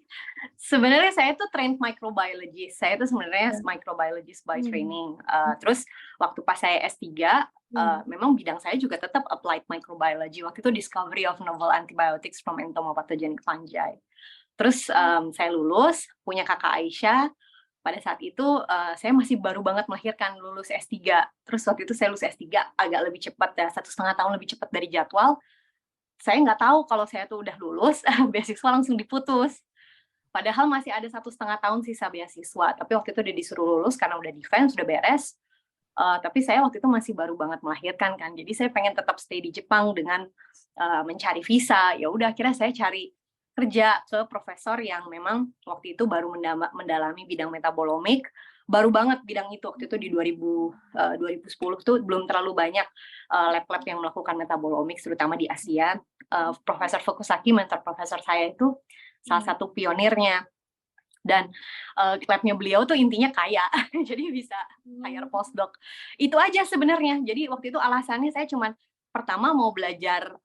sebenarnya saya tuh trained microbiologist. Saya tuh sebenarnya microbiologist by training. Terus waktu pas saya S3, memang bidang saya juga tetap applied microbiology. Waktu itu discovery of novel antibiotics from entomopathogenic fungi. Terus saya lulus, punya kakak Aisyah. Pada saat itu saya masih baru banget melahirkan, lulus S3. Terus waktu itu saya lulus S3 agak lebih cepat, 1,5 tahun lebih cepat dari jadwal. Saya nggak tahu kalau saya tuh udah lulus, beasiswa langsung diputus. Padahal masih ada 1,5 tahun sisa beasiswa. Tapi waktu itu udah disuruh lulus karena udah defense, udah beres. Tapi saya waktu itu masih baru banget melahirkan kan. Jadi saya pengen tetap stay di Jepang dengan mencari visa. Ya udah, akhirnya saya cari kerja ke profesor yang memang waktu itu baru mendalami bidang metabolomik. Baru banget bidang itu, waktu itu di 2010 tuh belum terlalu banyak lab-lab yang melakukan metabolomics, terutama di Asia. Profesor Fukusaki, mentor profesor saya itu salah satu pionirnya. Dan labnya beliau tuh intinya kaya, jadi bisa hire postdoc. Itu aja sebenarnya. Jadi waktu itu alasannya saya cuman pertama mau belajar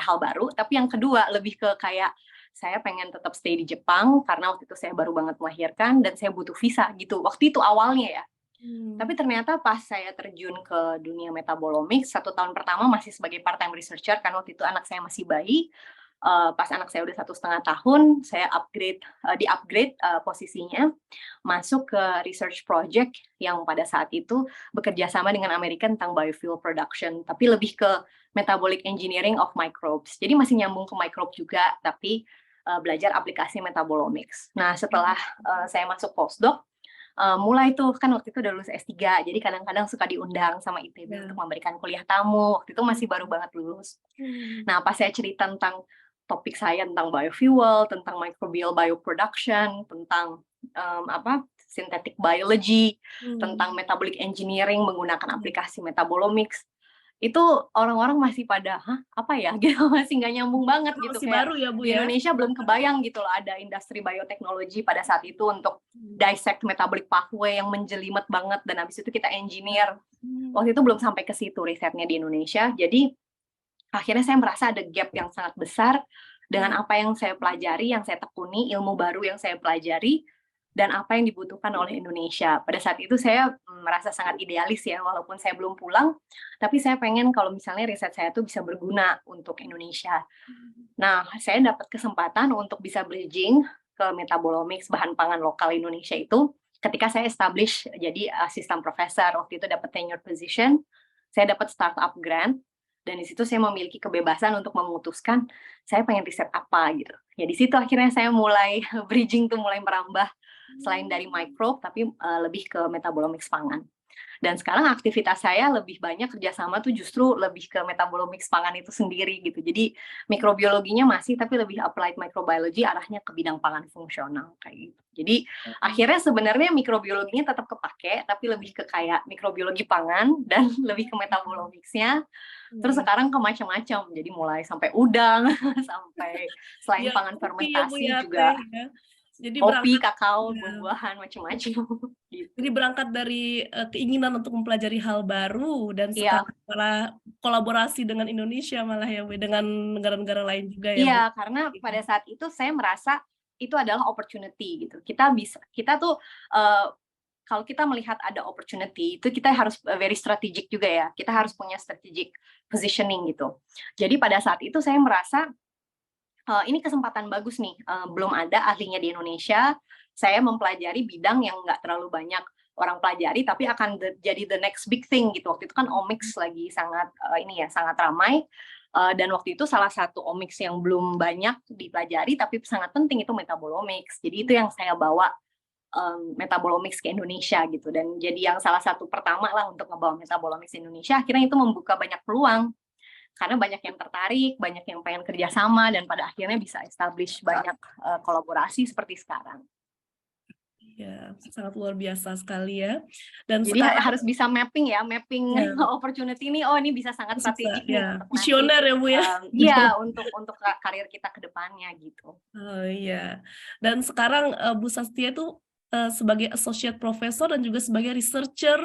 hal baru, tapi yang kedua lebih ke kayak saya pengen tetap stay di Jepang karena waktu itu saya baru banget melahirkan dan saya butuh visa gitu. Waktu itu awalnya ya. Tapi ternyata pas saya terjun ke dunia metabolomics, 1 tahun pertama masih sebagai part-time researcher karena waktu itu anak saya masih bayi. Pas anak saya udah 1,5 tahun, saya di-upgrade posisinya, masuk ke research project yang pada saat itu bekerja sama dengan Amerika tentang biofuel production, tapi lebih ke metabolic engineering of microbes. Jadi masih nyambung ke microbe juga, tapi belajar aplikasi metabolomics. Nah, setelah saya masuk postdoc, mulai tuh kan waktu itu udah lulus S3, jadi kadang-kadang suka diundang sama ITB untuk memberikan kuliah tamu. Waktu itu masih baru banget lulus. Nah, pas saya cerita tentang topik saya tentang biofuel, tentang microbial bioproduction, tentang synthetic biology, tentang metabolic engineering menggunakan aplikasi metabolomics, itu orang-orang masih pada apa ya gitu, masih nggak nyambung banget gitu. Masih baru ya, Bu, di ya? Indonesia belum kebayang gitu loh ada industri bioteknologi pada saat itu untuk dissect metabolic pathway yang menjelimet banget, dan habis itu kita engineer. Waktu itu belum sampai ke situ risetnya di Indonesia. Jadi akhirnya saya merasa ada gap yang sangat besar dengan apa yang saya pelajari, yang saya tekuni, ilmu baru yang saya pelajari, dan apa yang dibutuhkan oleh Indonesia. Pada saat itu saya merasa sangat idealis ya, walaupun saya belum pulang, tapi saya pengen kalau misalnya riset saya tuh bisa berguna untuk Indonesia. Nah, saya dapat kesempatan untuk bisa bridging ke metabolomics bahan pangan lokal Indonesia itu ketika saya establish jadi assistant professor. Waktu itu dapat tenure position, saya dapat startup grant, dan di situ saya memiliki kebebasan untuk memutuskan saya pengen riset apa gitu. Ya di situ akhirnya saya mulai bridging tuh, mulai merambah selain dari microbe tapi lebih ke metabolomics pangan. Dan sekarang aktivitas saya lebih banyak kerjasama tuh justru lebih ke metabolomics pangan itu sendiri gitu. Jadi mikrobiologinya masih, tapi lebih applied microbiology, arahnya ke bidang pangan fungsional kayak gitu. Jadi akhirnya sebenarnya mikrobiologinya tetap kepake, tapi lebih ke kayak mikrobiologi pangan dan lebih ke metabolomicsnya. Terus sekarang ke macam-macam, jadi mulai sampai udang, sampai selain pangan fermentasi juga. Jadi kopi, kakao, buah-buahan, macam-macam. Gitu. Jadi berangkat dari keinginan untuk mempelajari hal baru dan sekarang malah kolaborasi dengan Indonesia malah ya, dengan negara-negara lain juga ya. Iya, karena pada saat itu saya merasa itu adalah opportunity gitu. Kita tuh kalau kita melihat ada opportunity itu kita harus very strategic juga ya. Kita harus punya strategic positioning gitu. Jadi pada saat itu saya merasa ini kesempatan bagus nih, belum ada ahlinya di Indonesia, saya mempelajari bidang yang nggak terlalu banyak orang pelajari, tapi akan jadi the next big thing gitu. Waktu itu kan omics lagi sangat sangat ramai, dan waktu itu salah satu omics yang belum banyak dipelajari, tapi sangat penting itu metabolomics. Jadi itu yang saya bawa metabolomics ke Indonesia gitu, dan jadi yang salah satu pertama lah untuk membawa metabolomics ke Indonesia. Akhirnya itu membuka banyak peluang. Karena banyak yang tertarik, banyak yang pengen kerjasama, dan pada akhirnya bisa establish banyak kolaborasi seperti sekarang. Ya, sangat luar biasa sekali ya. Dan Jadi sekarang harus bisa mapping ya, mapping ya, opportunity ini, oh ini bisa sangat bisa strategik nih ya, untuk nanti visioner ya Bu ya. iya untuk karir kita ke depannya gitu. Oh iya. Dan sekarang Bu Sastia itu sebagai associate professor dan juga sebagai researcher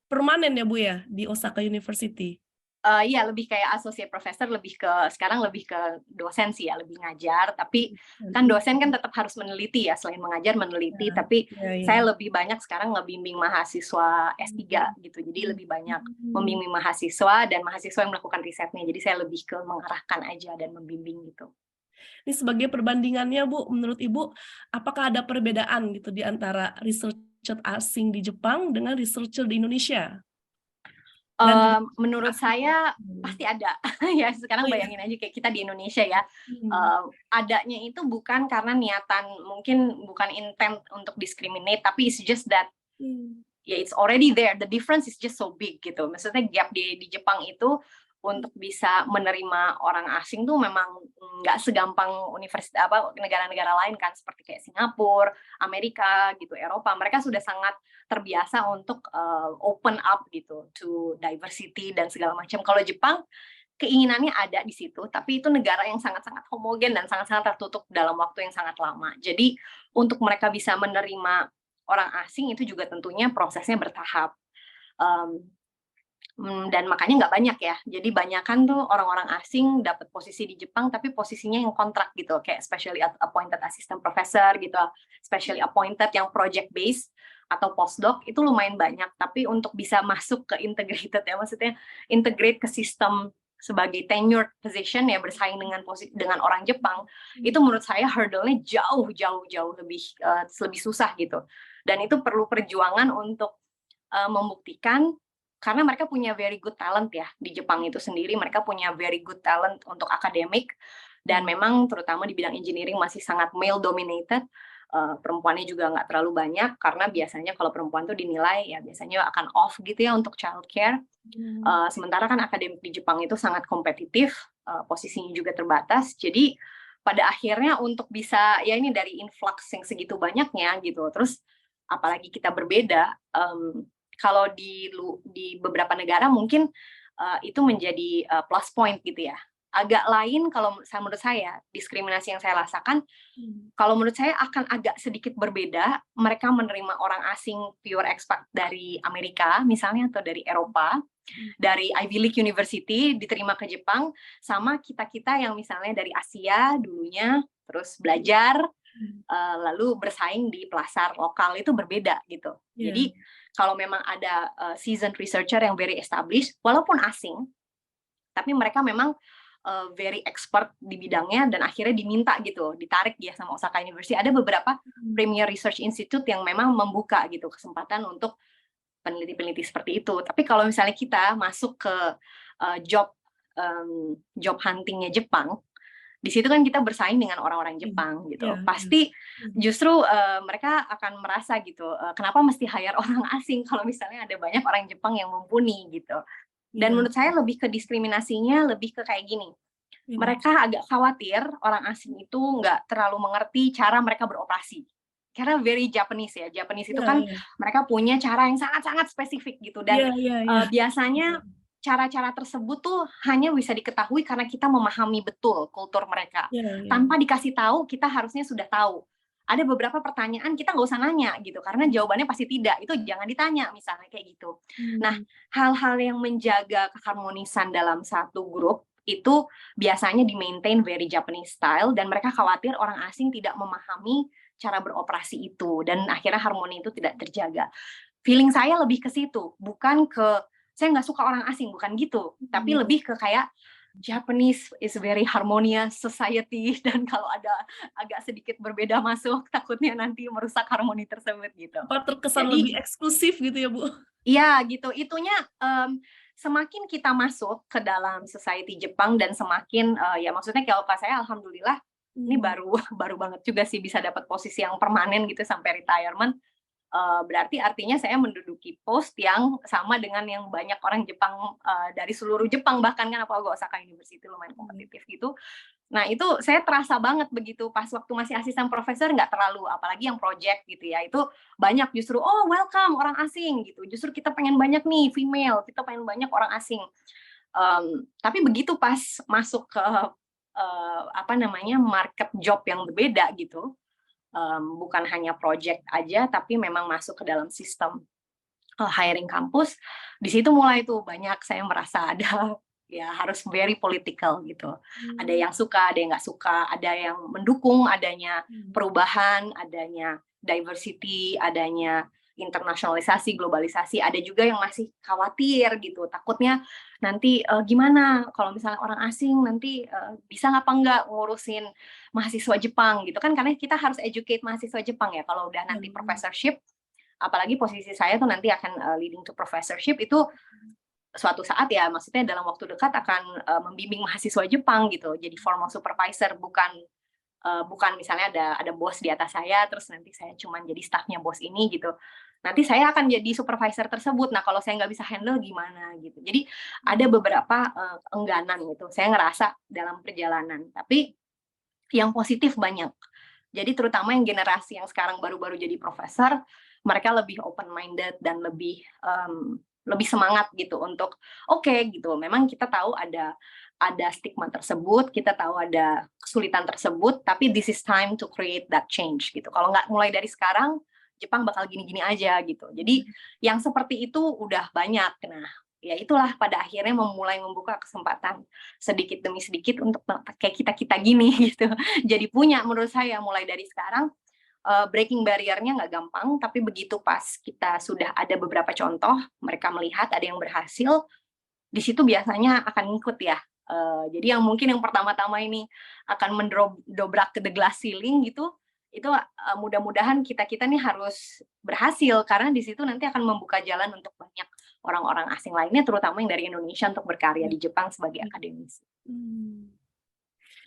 permanen ya Bu ya di Osaka University. Iya lebih kayak associate professor, sekarang lebih ke dosen sih ya, lebih ngajar. Tapi kan dosen kan tetap harus meneliti ya, selain mengajar meneliti. Tapi saya lebih banyak sekarang ngebimbing mahasiswa S3 gitu. Jadi lebih banyak membimbing mahasiswa dan mahasiswa yang melakukan risetnya. Jadi saya lebih ke mengarahkan aja dan membimbing gitu. Ini sebagai perbandingannya Bu, menurut Ibu, apakah ada perbedaan gitu di antara researcher asing di Jepang dengan researcher di Indonesia? Menurut saya pasti ada ya. Sekarang bayangin aja kayak kita di Indonesia ya, adanya itu bukan karena niatan, mungkin bukan intent untuk discriminate, tapi it's just that ya it's already there, the difference is just so big gitu. Maksudnya gap di Jepang itu untuk bisa menerima orang asing tuh memang nggak segampang universitas negara-negara lain kan, seperti kayak Singapura, Amerika gitu, Eropa. Mereka sudah sangat terbiasa untuk open up gitu to diversity dan segala macam. Kalau Jepang keinginannya ada di situ, tapi itu negara yang sangat-sangat homogen dan sangat-sangat tertutup dalam waktu yang sangat lama. Jadi untuk mereka bisa menerima orang asing itu juga tentunya prosesnya bertahap. Dan makanya nggak banyak ya. Jadi banyakan tuh orang-orang asing dapat posisi di Jepang, tapi posisinya yang kontrak gitu, kayak specially appointed assistant professor gitu, specially appointed yang project based atau postdoc itu lumayan banyak. Tapi untuk bisa masuk ke integrated ya, maksudnya integrate ke sistem sebagai tenured position ya, bersaing dengan orang Jepang, itu menurut saya hurdle-nya jauh lebih susah gitu. Dan itu perlu perjuangan untuk membuktikan, karena mereka punya very good talent ya di Jepang itu sendiri. Mereka punya very good talent untuk akademik, dan memang terutama di bidang engineering masih sangat male dominated. Perempuannya juga nggak terlalu banyak, karena biasanya kalau perempuan tuh dinilai ya biasanya akan off gitu ya untuk childcare. Sementara kan akademik di Jepang itu sangat kompetitif, posisinya juga terbatas. Jadi pada akhirnya untuk bisa ya ini dari influx yang segitu banyaknya gitu, terus apalagi kita berbeda, kalau di beberapa negara mungkin itu menjadi plus point gitu ya. Agak lain kalau menurut saya, diskriminasi yang saya rasakan, kalau menurut saya akan agak sedikit berbeda. Mereka menerima orang asing pure expat dari Amerika misalnya, atau dari Eropa, dari Ivy League University diterima ke Jepang, sama kita-kita yang misalnya dari Asia dulunya, terus belajar, lalu bersaing di pasar lokal, itu berbeda gitu. Jadi kalau memang ada seasoned researcher yang very established, walaupun asing, tapi mereka memang very expert di bidangnya, dan akhirnya diminta gitu, ditarik ya sama Osaka University. Ada beberapa premier research institute yang memang membuka gitu kesempatan untuk peneliti-peneliti seperti itu. Tapi kalau misalnya kita masuk ke job huntingnya Jepang, di situ kan kita bersaing dengan orang-orang Jepang gitu. Pasti justru mereka akan merasa gitu, kenapa mesti hire orang asing kalau misalnya ada banyak orang Jepang yang mumpuni gitu. Dan menurut saya lebih ke diskriminasinya, lebih ke kayak gini. Mereka agak khawatir orang asing itu nggak terlalu mengerti cara mereka beroperasi. Karena very Japanese ya. Japanese itu kan mereka punya cara yang sangat-sangat spesifik gitu. Dan biasanya cara-cara tersebut tuh hanya bisa diketahui karena kita memahami betul kultur mereka. Tanpa dikasih tahu, kita harusnya sudah tahu. Ada beberapa pertanyaan kita nggak usah nanya gitu, karena jawabannya pasti tidak. Itu jangan ditanya misalnya kayak gitu. Nah, hal-hal yang menjaga keharmonisan dalam satu grup itu biasanya di-maintain very Japanese style, dan mereka khawatir orang asing tidak memahami cara beroperasi itu, dan akhirnya harmoni itu tidak terjaga. Feeling saya lebih ke situ, bukan ke saya nggak suka orang asing, bukan gitu, tapi lebih ke kayak Japanese is very harmonious society, dan kalau ada agak sedikit berbeda masuk, takutnya nanti merusak harmoni tersebut gitu. Terkesan lebih eksklusif gitu ya Bu? Iya gitu, itunya semakin kita masuk ke dalam society Jepang, dan semakin ya maksudnya kalau saya alhamdulillah ini baru banget juga sih bisa dapat posisi yang permanen gitu sampai retirement. berarti artinya saya menduduki post yang sama dengan yang banyak orang Jepang dari seluruh Jepang, bahkan kan apalagi Osaka University lumayan kompetitif gitu. Nah itu saya terasa banget begitu pas waktu masih asisten profesor, nggak terlalu, apalagi yang project gitu ya, itu banyak justru oh welcome orang asing gitu, justru kita pengen banyak nih female, kita pengen banyak orang asing. Tapi begitu pas masuk ke market job yang berbeda gitu, bukan hanya project aja, tapi memang masuk ke dalam sistem hiring kampus, di situ mulai tuh banyak saya merasa ada ya harus very political gitu. Ada yang suka, ada yang nggak suka, ada yang mendukung adanya perubahan, adanya diversity, adanya internasionalisasi, globalisasi, ada juga yang masih khawatir gitu, takutnya nanti gimana kalau misalnya orang asing nanti bisa apa nggak ngurusin mahasiswa Jepang gitu kan, karena kita harus educate mahasiswa Jepang ya kalau udah nanti professorship, apalagi posisi saya tuh nanti akan leading to professorship, itu suatu saat ya maksudnya dalam waktu dekat akan membimbing mahasiswa Jepang gitu, jadi formal supervisor, bukan misalnya ada bos di atas saya terus nanti saya cuman jadi staffnya bos ini gitu, nanti saya akan jadi supervisor tersebut. Nah kalau saya nggak bisa handle gimana gitu, jadi ada beberapa engganan gitu saya ngerasa dalam perjalanan, tapi yang positif banyak. Jadi terutama yang generasi yang sekarang baru-baru jadi profesor, mereka lebih open minded dan lebih semangat gitu untuk oke, gitu. Memang kita tahu ada stigma tersebut, kita tahu ada kesulitan tersebut, tapi this is time to create that change gitu. Kalau nggak mulai dari sekarang, Jepang bakal gini-gini aja gitu. Jadi yang seperti itu udah banyak. Nah, ya itulah pada akhirnya mulai membuka kesempatan sedikit demi sedikit untuk kayak kita gini gitu. Jadi punya menurut saya mulai dari sekarang. Breaking barrier-nya nggak gampang, tapi begitu pas kita sudah ada beberapa contoh, mereka melihat ada yang berhasil, di situ biasanya akan ngikut ya. Jadi yang mungkin yang pertama-tama ini akan mendobrak ke the glass ceiling gitu, itu mudah-mudahan kita nih harus berhasil, karena di situ nanti akan membuka jalan untuk banyak orang-orang asing lainnya, terutama yang dari Indonesia untuk berkarya di Jepang sebagai akademisi.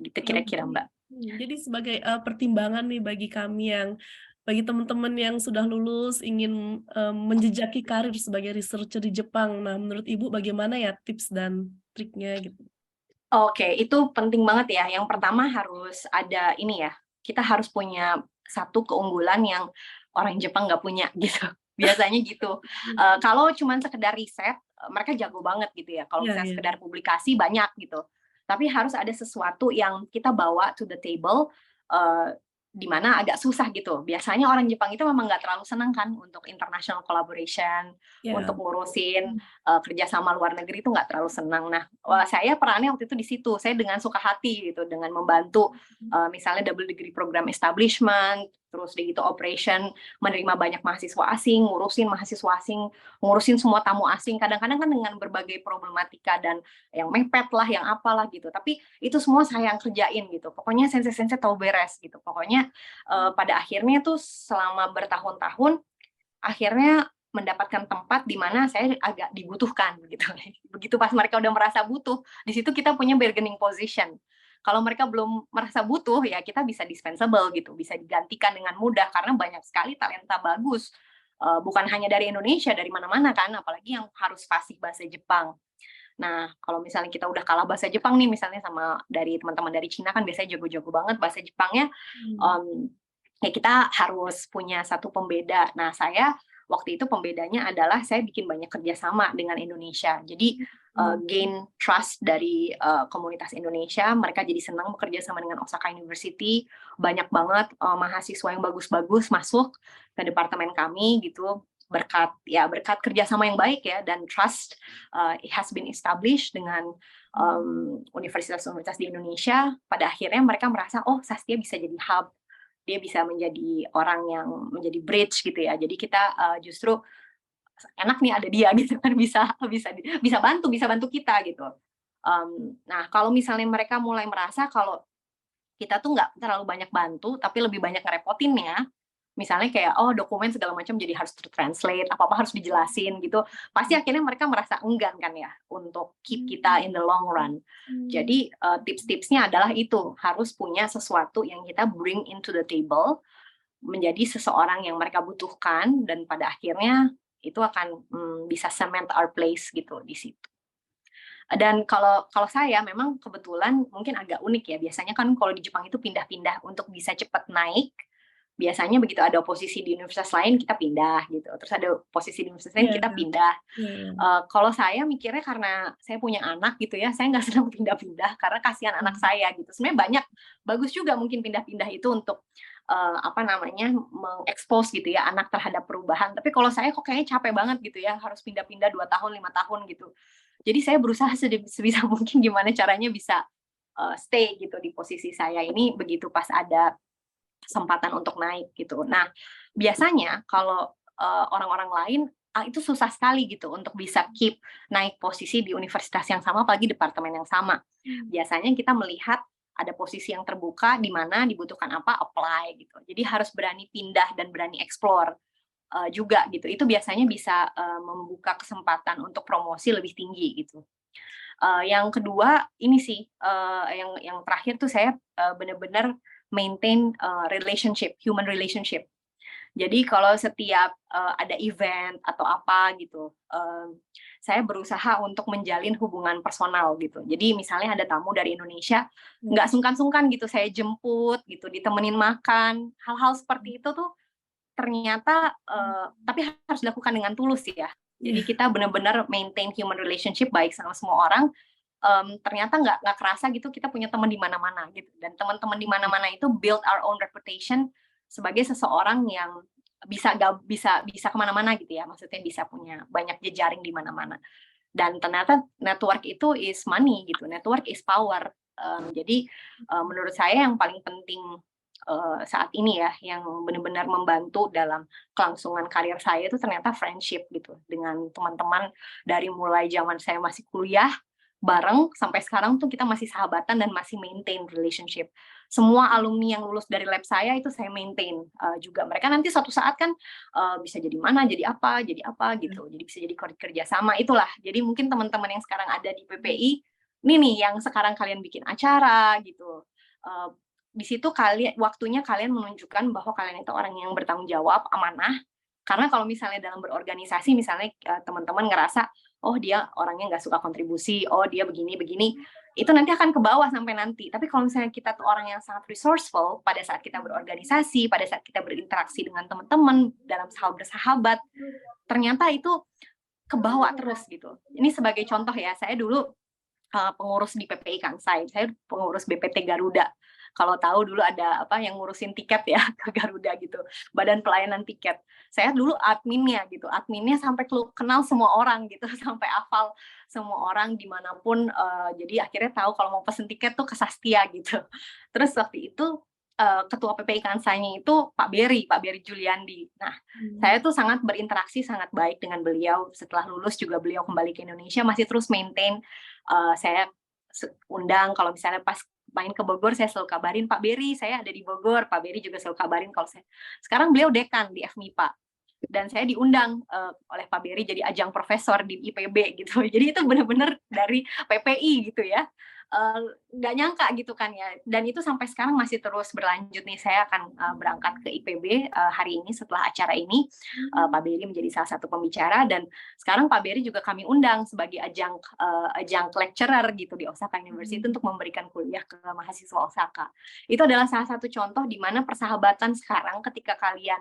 Gitu kira-kira Mbak. Jadi sebagai pertimbangan nih bagi kami bagi teman-teman yang sudah lulus ingin menjejaki karir sebagai researcher di Jepang. Nah, menurut Ibu bagaimana ya tips dan triknya gitu? Oke, itu penting banget ya. Yang pertama harus ada ini ya, kita harus punya satu keunggulan yang orang Jepang nggak punya gitu. Biasanya gitu. Kalau cuma sekedar riset, mereka jago banget gitu ya. Kalau misalnya sekedar publikasi banyak gitu. Tapi harus ada sesuatu yang kita bawa to the table, di mana agak susah gitu. Biasanya orang Jepang itu memang nggak terlalu senang kan untuk international collaboration, untuk ngurusin kerjasama luar negeri itu nggak terlalu senang. Nah, saya perannya waktu itu di situ. Saya dengan suka hati gitu, dengan membantu misalnya double degree program establishment, terus di gitu operation, menerima banyak mahasiswa asing, ngurusin mahasiswa asing, ngurusin semua tamu asing, kadang-kadang kan dengan berbagai problematika dan yang mepet lah, yang apalah gitu. Tapi itu semua saya yang kerjain gitu. Pokoknya sensei-sensei tahu beres gitu. Pokoknya pada akhirnya tuh selama bertahun-tahun, akhirnya mendapatkan tempat di mana saya agak dibutuhkan gitu. Begitu pas mereka udah merasa butuh, di situ kita punya bargaining position. Kalau mereka belum merasa butuh, ya kita bisa dispensable gitu, bisa digantikan dengan mudah karena banyak sekali talenta bagus, bukan hanya dari Indonesia, dari mana-mana kan, apalagi yang harus fasih bahasa Jepang. Nah, kalau misalnya kita udah kalah bahasa Jepang nih, misalnya sama dari teman-teman dari Cina kan biasanya jago-jago banget bahasa Jepangnya, ya kita harus punya satu pembeda. Nah, saya waktu itu pembedanya adalah saya bikin banyak kerjasama dengan Indonesia. Jadi gain trust dari komunitas Indonesia, mereka jadi senang bekerja sama dengan Osaka University. Banyak banget mahasiswa yang bagus-bagus masuk ke departemen kami gitu. Berkat kerjasama yang baik ya, dan trust it has been established dengan universitas-universitas di Indonesia. Pada akhirnya mereka merasa oh Sastia bisa jadi hub, dia bisa menjadi orang yang menjadi bridge gitu ya. Jadi kita justru enak nih ada dia gitu kan, bisa bantu kita gitu. Nah kalau misalnya mereka mulai merasa kalau kita tuh nggak terlalu banyak bantu tapi lebih banyak ngerepotin ya, misalnya kayak oh dokumen segala macam jadi harus translate, apa-apa harus dijelasin gitu, pasti akhirnya mereka merasa enggan kan ya untuk keep kita in the long run. Jadi tips-tipsnya adalah itu, harus punya sesuatu yang kita bring into the table, menjadi seseorang yang mereka butuhkan, dan pada akhirnya itu akan bisa cement our place gitu di situ. Dan kalau saya memang kebetulan mungkin agak unik ya, biasanya kan kalau di Jepang itu pindah-pindah untuk bisa cepat naik, biasanya begitu ada posisi di universitas lain kita pindah gitu, terus ada posisi di universitas lain kita pindah. Kalau saya mikirnya karena saya punya anak gitu ya, saya nggak senang pindah-pindah karena kasihan anak saya gitu. Sebenarnya banyak, bagus juga mungkin pindah-pindah itu untuk mengekspos gitu ya anak terhadap perubahan. Tapi kalau saya kok kayaknya capek banget gitu ya, harus pindah-pindah 2 tahun, 5 tahun gitu. Jadi saya berusaha sebisa mungkin gimana caranya bisa stay gitu di posisi saya ini begitu pas ada kesempatan untuk naik gitu. Nah, biasanya kalau orang-orang lain itu susah sekali gitu untuk bisa keep naik posisi di universitas yang sama, apalagi departemen yang sama. Biasanya kita melihat ada posisi yang terbuka di mana dibutuhkan apa, apply gitu. Jadi harus berani pindah dan berani explore juga gitu. Itu biasanya bisa membuka kesempatan untuk promosi lebih tinggi gitu. Yang kedua ini sih yang terakhir tuh saya benar-benar maintain human relationship. Jadi kalau setiap ada event atau apa gitu, saya berusaha untuk menjalin hubungan personal gitu. Jadi misalnya ada tamu dari Indonesia, nggak sungkan-sungkan gitu saya jemput gitu, ditemenin makan, hal-hal seperti itu tuh ternyata tapi harus dilakukan dengan tulus ya. Jadi kita benar-benar maintain human relationship baik sama semua orang. Ternyata nggak kerasa gitu kita punya teman di mana-mana gitu, dan teman-teman di mana-mana itu build our own reputation sebagai seseorang yang bisa kemana-mana gitu ya, maksudnya bisa punya banyak jejaring di mana-mana. Dan ternyata network itu is money gitu, network is power. Jadi menurut saya yang paling penting saat ini ya, yang benar-benar membantu dalam kelangsungan karir saya itu ternyata friendship gitu dengan teman-teman dari mulai zaman saya masih kuliah bareng sampai sekarang tuh kita masih sahabatan dan masih maintain relationship. Semua alumni yang lulus dari lab saya itu saya maintain juga. Mereka nanti suatu saat kan bisa jadi mana, jadi apa gitu. Jadi bisa jadi kerja sama itulah. Jadi mungkin teman-teman yang sekarang ada di PPI, ini nih yang sekarang kalian bikin acara gitu. Di situ waktunya kalian menunjukkan bahwa kalian itu orang yang bertanggung jawab, amanah. Karena kalau misalnya dalam berorganisasi, misalnya teman-teman ngerasa, oh dia orangnya nggak suka kontribusi, oh dia begini, itu nanti akan ke bawah sampai nanti. Tapi kalau misalnya kita tuh orang yang sangat resourceful, pada saat kita berorganisasi, pada saat kita berinteraksi dengan teman-teman dalam hal bersahabat, ternyata itu ke bawah terus gitu. Ini sebagai contoh ya, saya dulu pengurus di PPI Kansai, saya pengurus BPT Garuda. Kalau tahu dulu ada apa yang ngurusin tiket ya ke Garuda gitu, Badan Pelayanan Tiket. Saya dulu adminnya gitu, adminnya sampai kenal semua orang gitu, sampai hafal semua orang dimanapun. Jadi akhirnya tahu kalau mau pesen tiket tuh ke Sastia gitu. Terus waktu itu ketua PPI Kansai-nya itu Pak Beri Juliandi. Nah, saya tuh sangat berinteraksi sangat baik dengan beliau. Setelah lulus juga beliau kembali ke Indonesia, masih terus maintain. Saya undang kalau misalnya pas main ke Bogor, saya selalu kabarin Pak Beri, saya ada di Bogor. Pak Beri juga selalu kabarin kalau saya. Sekarang beliau dekan di FMIPA. Dan saya diundang oleh Pak Beri jadi ajang profesor di IPB gitu. Jadi itu benar-benar dari PPI gitu ya. Nggak nyangka gitu kan ya, dan itu sampai sekarang masih terus berlanjut nih. Saya akan berangkat ke IPB hari ini setelah acara ini. Pak Beri menjadi salah satu pembicara, dan sekarang Pak Beri juga kami undang sebagai ajang lecturer gitu di Osaka University untuk memberikan kuliah ke mahasiswa Osaka. Itu adalah salah satu contoh di mana persahabatan sekarang ketika kalian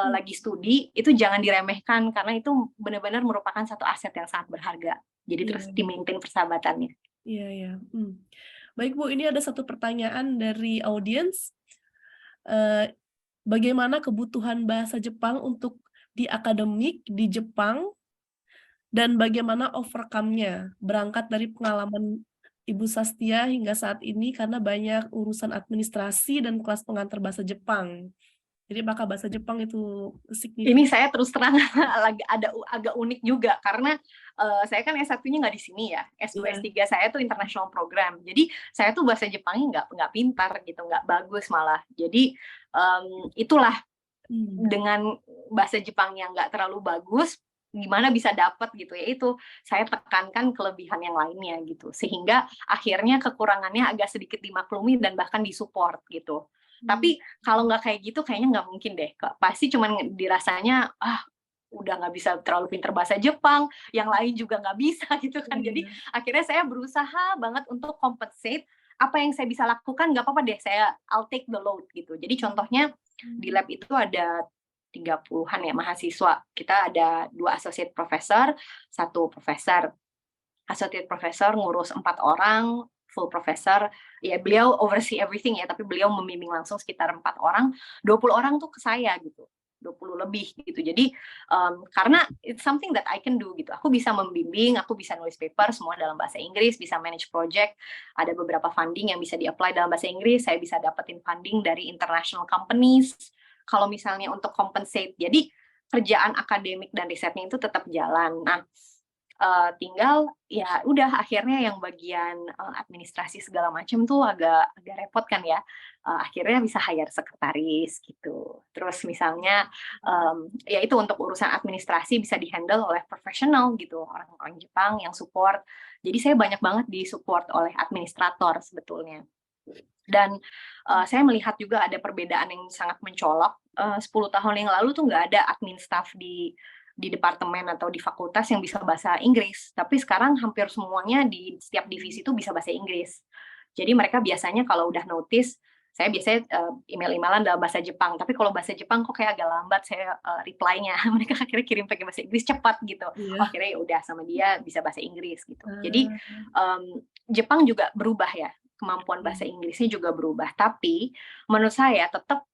lagi studi itu jangan diremehkan, karena itu benar-benar merupakan satu aset yang sangat berharga. Jadi terus di-maintain persahabatannya. Iya. Baik Bu, ini ada satu pertanyaan dari audiens. Bagaimana kebutuhan bahasa Jepang untuk di akademik di Jepang, dan bagaimana overcome-nya berangkat dari pengalaman Ibu Sastia hingga saat ini, karena banyak urusan administrasi dan kelas pengantar bahasa Jepang. Jadi apakah bahasa Jepang itu signifikan? Ini saya terus terang agak unik juga, karena saya kan S1-nya nggak di sini ya, S2, S3 saya tuh international program. Jadi saya tuh bahasa Jepangnya nggak pintar gitu, nggak bagus malah. Jadi itulah dengan bahasa Jepang yang nggak terlalu bagus, gimana bisa dapat gitu ya, itu saya tekankan kelebihan yang lainnya gitu, sehingga akhirnya kekurangannya agak sedikit dimaklumi dan bahkan disupport gitu. Tapi kalau nggak kayak gitu kayaknya nggak mungkin deh. Pasti cuman dirasanya udah nggak bisa terlalu pinter bahasa Jepang, yang lain juga nggak bisa gitu kan. Jadi akhirnya saya berusaha banget untuk compensate apa yang saya bisa lakukan, nggak apa-apa deh, I'll take the load gitu. Jadi contohnya di lab itu ada 30-an ya mahasiswa. Kita ada 2 associate professor, 1 profesor. Associate professor ngurus 4 orang, full professor, ya beliau oversee everything ya, tapi beliau membimbing langsung sekitar 4 orang, 20 orang tuh ke saya gitu. 20 lebih gitu. Jadi karena it's something that I can do gitu. Aku bisa membimbing, aku bisa nulis paper semua dalam bahasa Inggris, bisa manage project, ada beberapa funding yang bisa di-apply dalam bahasa Inggris, saya bisa dapetin funding dari international companies. Kalau misalnya untuk compensate, jadi kerjaan akademik dan risetnya itu tetap jalan. Nah, tinggal ya udah akhirnya yang bagian administrasi segala macam tuh agak repot kan ya. Akhirnya bisa hire sekretaris gitu. Terus misalnya ya itu untuk urusan administrasi bisa dihandle oleh profesional gitu, orang-orang Jepang yang support. Jadi saya banyak banget disupport oleh administrator sebetulnya. Dan saya melihat juga ada perbedaan yang sangat mencolok. 10 tahun yang lalu tuh nggak ada admin staff di departemen atau di fakultas yang bisa bahasa Inggris. Tapi sekarang hampir semuanya di setiap divisi itu bisa bahasa Inggris. Jadi mereka biasanya kalau udah notice, saya biasanya email-emailan dalam bahasa Jepang. Tapi kalau bahasa Jepang kok kayak agak lambat saya reply-nya. Mereka akhirnya kirim pakai bahasa Inggris cepat gitu. Akhirnya ya udah sama dia bisa bahasa Inggris gitu. Jadi Jepang juga berubah ya. Kemampuan bahasa Inggrisnya juga berubah. Tapi menurut saya tetap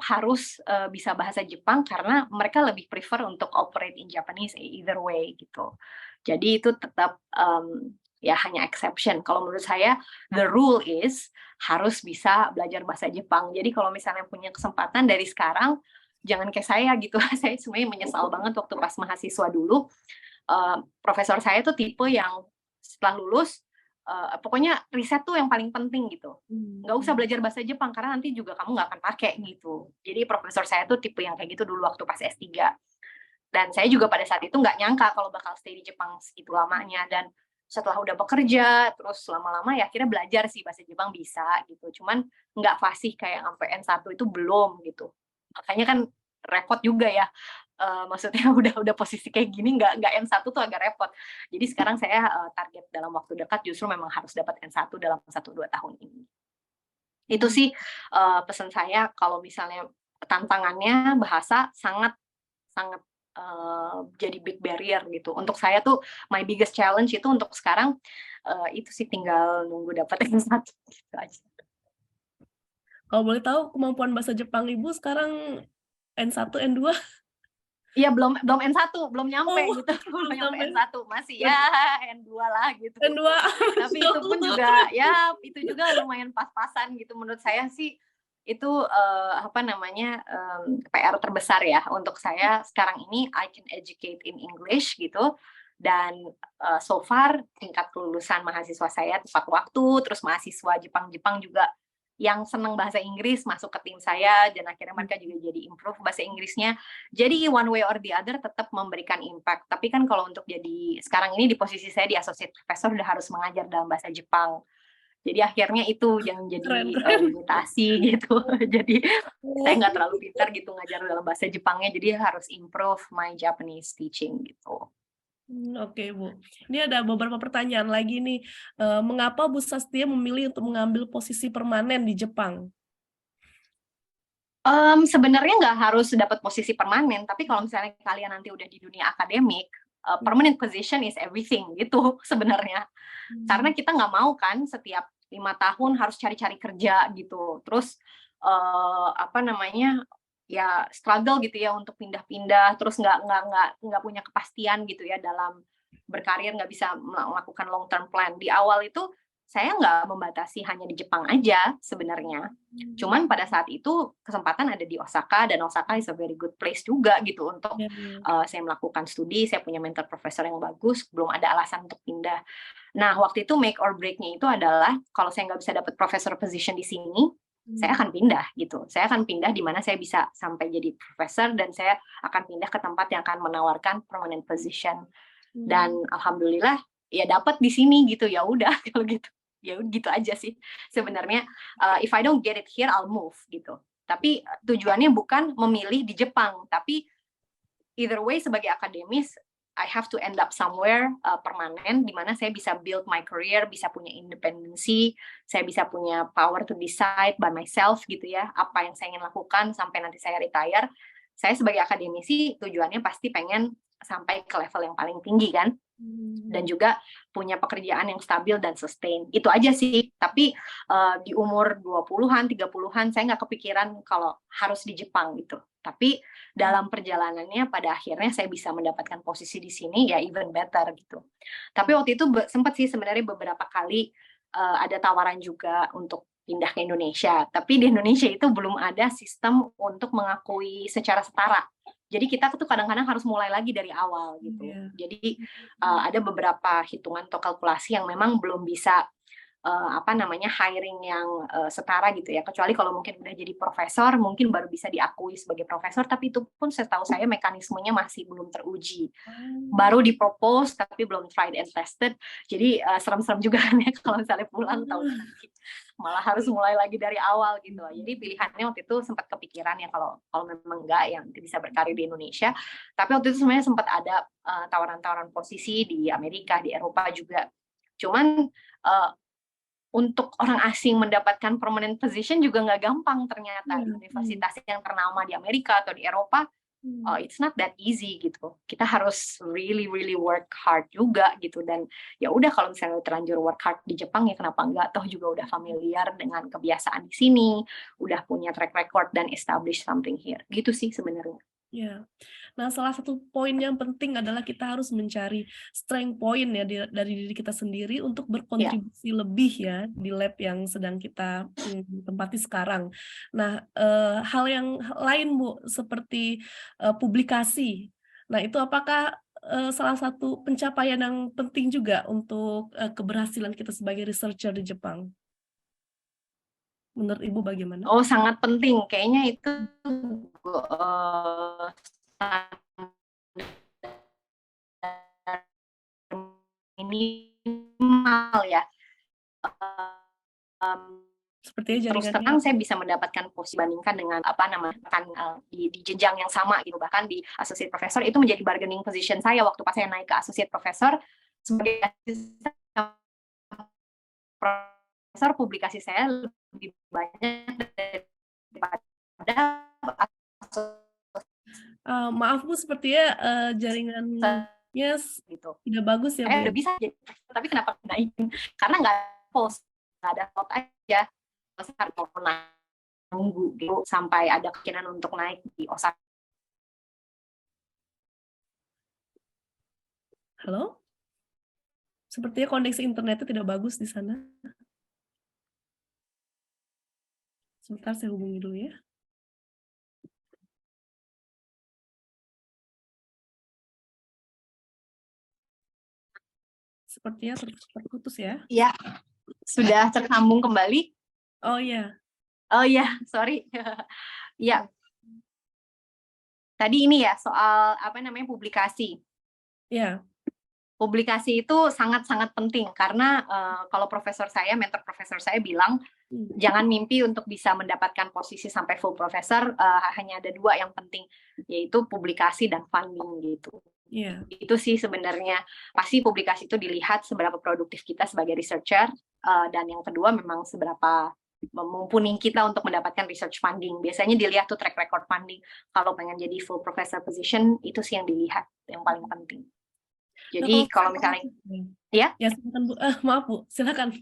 harus bisa bahasa Jepang karena mereka lebih prefer untuk operate in Japanese either way gitu. Jadi itu tetap ya hanya exception. Kalau menurut saya the rule is harus bisa belajar bahasa Jepang. Jadi kalau misalnya punya kesempatan dari sekarang, jangan kayak saya gitu. Saya sebenarnya menyesal banget waktu pas mahasiswa dulu. Profesor saya tuh tipe yang setelah lulus pokoknya riset tuh yang paling penting gitu. Nggak usah belajar bahasa Jepang karena nanti juga kamu nggak akan pakai gitu. Jadi profesor saya tuh tipe yang kayak gitu dulu waktu pas S3. Dan saya juga pada saat itu nggak nyangka kalau bakal stay di Jepang segitu lamanya. Dan setelah udah bekerja, terus lama-lama ya akhirnya belajar sih bahasa Jepang bisa gitu. Cuman nggak fasih kayak sampai N1 itu belum gitu. Makanya kan repot juga ya. Maksudnya udah posisi kayak gini nggak N1 tuh agak repot. Jadi sekarang saya target dalam waktu dekat justru memang harus dapat N1 dalam 1-2 tahun ini. Itu sih pesan saya kalau misalnya tantangannya bahasa sangat jadi big barrier gitu. Untuk saya tuh my biggest challenge itu untuk sekarang itu sih tinggal nunggu dapat N1 gitu aja. Kalau boleh tahu kemampuan bahasa Jepang Ibu sekarang N1, N2? Iya belum N1, belum nyampe gitu. Belum nyampe N1, masih ya N2 lah gitu. N2. Tapi itu pun juga ya itu juga lumayan pas-pasan gitu menurut saya sih. Itu PR terbesar ya untuk saya sekarang ini. I can educate in English gitu, dan so far tingkat kelulusan mahasiswa saya tepat waktu, terus mahasiswa Jepang juga yang senang bahasa Inggris masuk ke tim saya, dan akhirnya mereka juga jadi improve bahasa Inggrisnya. Jadi one way or the other tetap memberikan impact. Tapi kan kalau untuk jadi sekarang ini di posisi saya di associate professor udah harus mengajar dalam bahasa Jepang. Jadi akhirnya itu yang jadi limitasi gitu. Jadi saya nggak terlalu pintar gitu ngajar dalam bahasa Jepangnya, jadi harus improve my Japanese teaching gitu. Oke, Bu. Ini ada beberapa pertanyaan lagi nih. Mengapa Bu Sastia memilih untuk mengambil posisi permanen di Jepang? Sebenarnya nggak harus dapat posisi permanen, tapi kalau misalnya kalian nanti udah di dunia akademik, permanent position is everything gitu sebenarnya. Karena kita nggak mau kan setiap 5 tahun harus cari-cari kerja gitu. Terus ya struggle gitu ya untuk pindah-pindah, terus nggak punya kepastian gitu ya dalam berkarir, nggak bisa melakukan long term plan. Di awal itu saya nggak membatasi hanya di Jepang aja sebenarnya. Cuman pada saat itu kesempatan ada di Osaka, dan Osaka is a very good place juga gitu untuk saya melakukan studi. Saya punya mentor profesor yang bagus, belum ada alasan untuk pindah. Nah waktu itu make or break-nya itu adalah kalau saya nggak bisa dapat professor position di sini, saya akan pindah gitu. Saya akan pindah di mana saya bisa sampai jadi profesor, dan saya akan pindah ke tempat yang akan menawarkan permanent position. Dan alhamdulillah ya dapat di sini gitu. Ya udah kalau gitu ya gitu aja sih sebenarnya. If I don't get it here, I'll move gitu. Tapi tujuannya bukan memilih di Jepang, tapi either way sebagai akademis I have to end up somewhere permanen, di mana saya bisa build my career, bisa punya independensi, saya bisa punya power to decide by myself gitu ya, apa yang saya ingin lakukan sampai nanti saya retire. Saya sebagai akademisi tujuannya pasti pengen sampai ke level yang paling tinggi kan, dan juga punya pekerjaan yang stabil dan sustain. Itu aja sih, tapi di umur 20-an, 30-an saya nggak kepikiran kalau harus di Jepang gitu. Tapi dalam perjalanannya pada akhirnya saya bisa mendapatkan posisi di sini, ya even better gitu. Tapi waktu itu sempat sih sebenarnya beberapa kali ada tawaran juga untuk pindah ke Indonesia. Tapi di Indonesia itu belum ada sistem untuk mengakui secara setara. Jadi kita tuh kadang-kadang harus mulai lagi dari awal gitu. Jadi ada beberapa hitungan atau kalkulasi yang memang belum bisa hiring yang setara gitu ya. Kecuali kalau mungkin udah jadi profesor, mungkin baru bisa diakui sebagai profesor. Tapi itu pun setahu saya mekanismenya masih belum teruji. Baru dipropose tapi belum tried and tested. Jadi serem-serem juga kan ya kalau misalnya pulang tahun nanti malah harus mulai lagi dari awal gitu. Jadi pilihannya waktu itu sempat kepikiran ya kalau memang enggak yang bisa berkarir di Indonesia. Tapi waktu itu sebenarnya sempat ada tawaran-tawaran posisi di Amerika, di Eropa juga. Cuman untuk orang asing mendapatkan permanent position juga nggak gampang ternyata. Universitas yang ternama di Amerika atau di Eropa, it's not that easy gitu. Kita harus really work hard juga gitu. Dan ya udah kalau misalnya terlanjur work hard di Jepang ya kenapa enggak, toh juga udah familiar dengan kebiasaan di sini, udah punya track record dan establish something here. Gitu sih sebenarnya. Ya, nah salah satu poin yang penting adalah kita harus mencari strength point ya dari diri kita sendiri untuk berkontribusi lebih ya di lab yang sedang kita tempati sekarang. Nah, hal yang lain Bu, seperti publikasi. Nah, itu apakah salah satu pencapaian yang penting juga untuk keberhasilan kita sebagai researcher di Jepang? Menurut Ibu bagaimana? Oh, sangat penting. Kayaknya itu minimal ya. Sepertinya terus terang saya bisa mendapatkan posisi bandingkan dengan di jenjang yang sama gitu, bahkan di associate professor itu menjadi bargaining position saya waktu pas saya naik ke associate professor. Sebagai profesor, publikasi saya lebih banyak daripada maaf Bu, sepertinya jaringannya gitu. tidak bagus ya Bu. Udah bisa, tapi kenapa naikin? Karena nggak post, nggak ada slot aja. Besar mau nunggu gitu sampai ada keinginan untuk naik di Osaka. Halo? Sepertinya koneksi internetnya tidak bagus di sana. Sebentar saya hubungi dulu ya. Sepertinya terputus ya. Iya, sudah tersambung kembali. Oh iya. Oh iya, sorry. Iya. Tadi ini ya soal publikasi. Iya. Publikasi itu sangat-sangat penting karena kalau mentor profesor saya bilang jangan mimpi untuk bisa mendapatkan posisi sampai full profesor, hanya ada 2 yang penting, yaitu publikasi dan funding gitu. Yeah. Itu sih sebenarnya pasti publikasi itu dilihat seberapa produktif kita sebagai researcher, dan yang kedua memang seberapa mumpuni kita untuk mendapatkan research funding. Biasanya dilihat tuh track record funding. Kalau pengen jadi full professor position itu sih yang dilihat yang paling penting. Jadi kalau misalnya ya silakan Bu. Maaf Bu, silakan.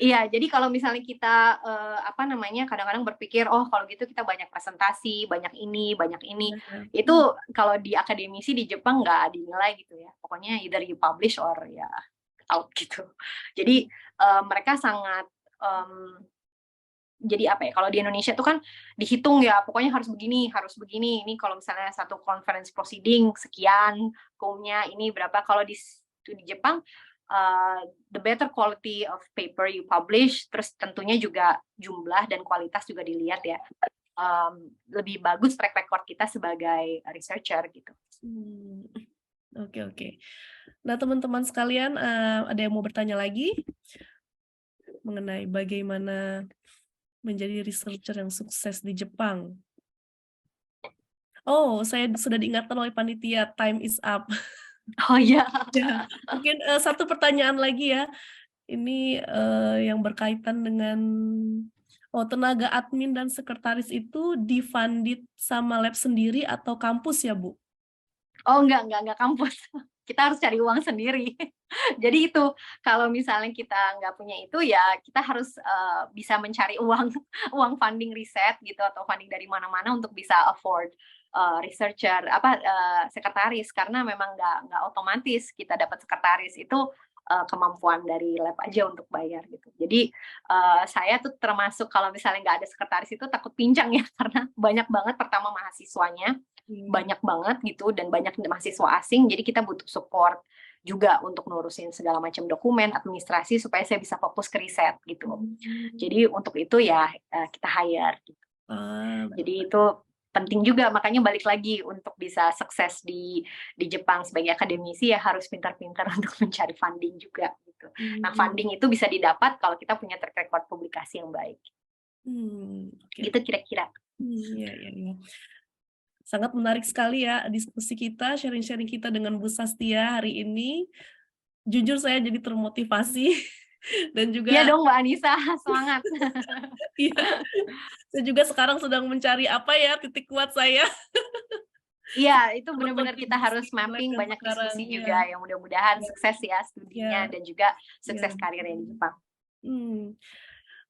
Iya, jadi kalau misalnya kita kadang-kadang berpikir kalau gitu kita banyak presentasi, banyak ini. Itu kalau di akademisi di Jepang nggak dinilai gitu ya. Pokoknya either you publish or ya out gitu. Jadi mereka sangat jadi kalau di Indonesia itu kan dihitung ya, pokoknya harus begini. Ini kalau misalnya satu conference proceeding sekian, hukumnya ini berapa. Kalau di Jepang the better quality of paper you publish, terus tentunya juga jumlah dan kualitas juga dilihat ya. Lebih bagus track record kita sebagai researcher gitu. Oke. Nah teman-teman sekalian, ada yang mau bertanya lagi? mengenai bagaimana menjadi researcher yang sukses di Jepang. Oh, saya sudah diingatkan oleh panitia, time is up. Oh iya. Ya, mungkin satu pertanyaan lagi ya. Ini yang berkaitan dengan tenaga admin dan sekretaris itu difunded sama lab sendiri atau kampus ya, Bu? Oh enggak kampus. Kita harus cari uang sendiri. Jadi itu, kalau misalnya kita nggak punya itu ya kita harus bisa mencari uang funding riset gitu atau funding dari mana-mana untuk bisa afford researcher sekretaris, karena memang nggak otomatis kita dapat sekretaris itu kemampuan dari lab aja untuk bayar gitu. Jadi saya tuh termasuk kalau misalnya nggak ada sekretaris itu takut pincang ya, karena banyak banget pertama mahasiswanya, banyak banget gitu, dan banyak mahasiswa asing, jadi kita butuh support juga untuk ngurusin segala macam dokumen, administrasi supaya saya bisa fokus ke riset gitu. Jadi untuk itu ya kita hire gitu. Jadi itu penting juga, makanya balik lagi untuk bisa sukses di Jepang sebagai akademisi ya harus pintar-pintar untuk mencari funding juga gitu. Nah, funding itu bisa didapat kalau kita punya track record publikasi yang baik. Okay. Gitu kira-kira. Iya. Sangat menarik sekali ya diskusi kita, sharing-sharing kita dengan Bu Sastia hari ini. Jujur saya jadi termotivasi dan juga. Iya dong Mbak Anissa, semangat. Iya. Saya juga sekarang sedang mencari apa ya titik kuat saya. Iya, itu benar-benar kita harus mapping, banyak diskusi juga. Yang mudah-mudahan sukses ya studinya dan juga sukses karirnya di Jepang.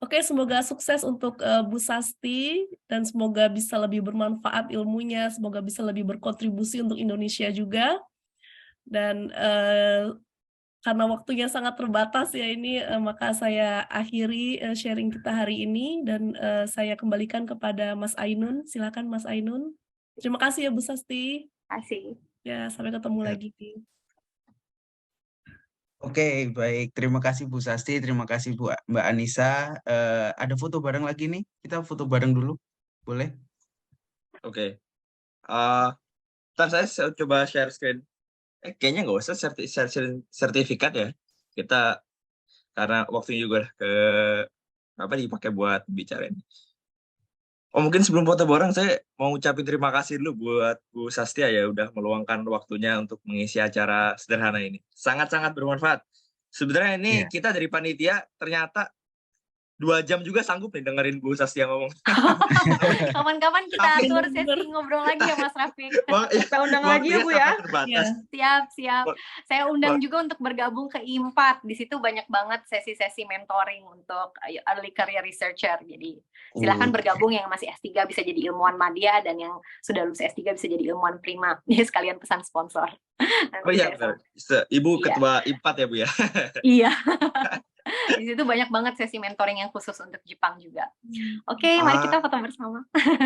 Oke, semoga sukses untuk Bu Sasti dan semoga bisa lebih bermanfaat ilmunya, semoga bisa lebih berkontribusi untuk Indonesia juga. Dan karena waktunya sangat terbatas ya ini, maka saya akhiri sharing kita hari ini dan saya kembalikan kepada Mas Ainun. Silakan Mas Ainun. Terima kasih ya Bu Sasti. Terima kasih. Ya, sampai ketemu lagi. Oke, baik. Terima kasih Bu Sasti, terima kasih Mbak Anissa. Ada foto bareng lagi nih. Kita foto bareng dulu, boleh? Oke. Ntar saya coba share screen. Kayaknya nggak usah sertifikat ya. Kita karena waktunya juga dipakai buat bicara ini. Oh, mungkin sebelum foto bareng saya mau ucapin terima kasih dulu buat Bu Sastia ya udah meluangkan waktunya untuk mengisi acara sederhana ini. Sangat-sangat bermanfaat. Sebenarnya ini kita dari panitia ternyata 2 jam juga sanggup nih dengerin Bu Sastia ngomong. Kapan-kapan kita atur sesi ngobrol lagi ya Mas Rafiq. Kita undang lagi ya Bu ya. Siap. Saya undang juga untuk bergabung ke I4. Di situ banyak banget sesi-sesi mentoring untuk early career researcher. Jadi silakan bergabung, yang masih S3 bisa jadi ilmuwan madya dan yang sudah lulus S3 bisa jadi ilmuwan prima. Ya, sekalian pesan sponsor. Oh iya benar. Ibu ketua I4 ya Bu ya. Iya. Di situ banyak banget sesi mentoring yang khusus untuk Jepang juga. Oke, mari kita foto bersama.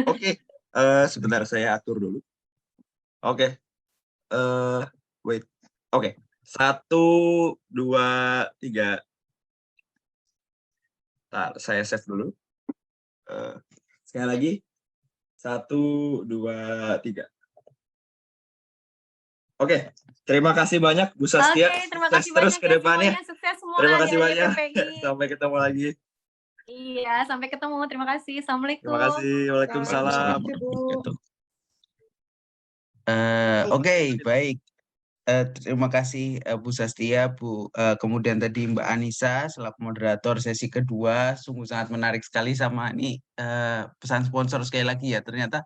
Oke. Sebentar saya atur dulu. Oke. Wait. Oke. 1, 2, 3. Ntar saya save dulu. Sekali lagi. 1, 2, 3. Oke, terima kasih banyak Bu Sastia. Oke, terima kasih terus banyak ke depannya. Sukses semua. Terima kasih ya, banyak. PPI. Sampai ketemu lagi. Iya, sampai ketemu. Terima kasih. Assalamualaikum. Terima kasih. Waalaikumsalam. Oke, baik. Terima kasih Bu Sastia, kemudian tadi Mbak Anissa selaku moderator sesi kedua. Sungguh sangat menarik sekali sama ini pesan sponsor sekali lagi ya. Ternyata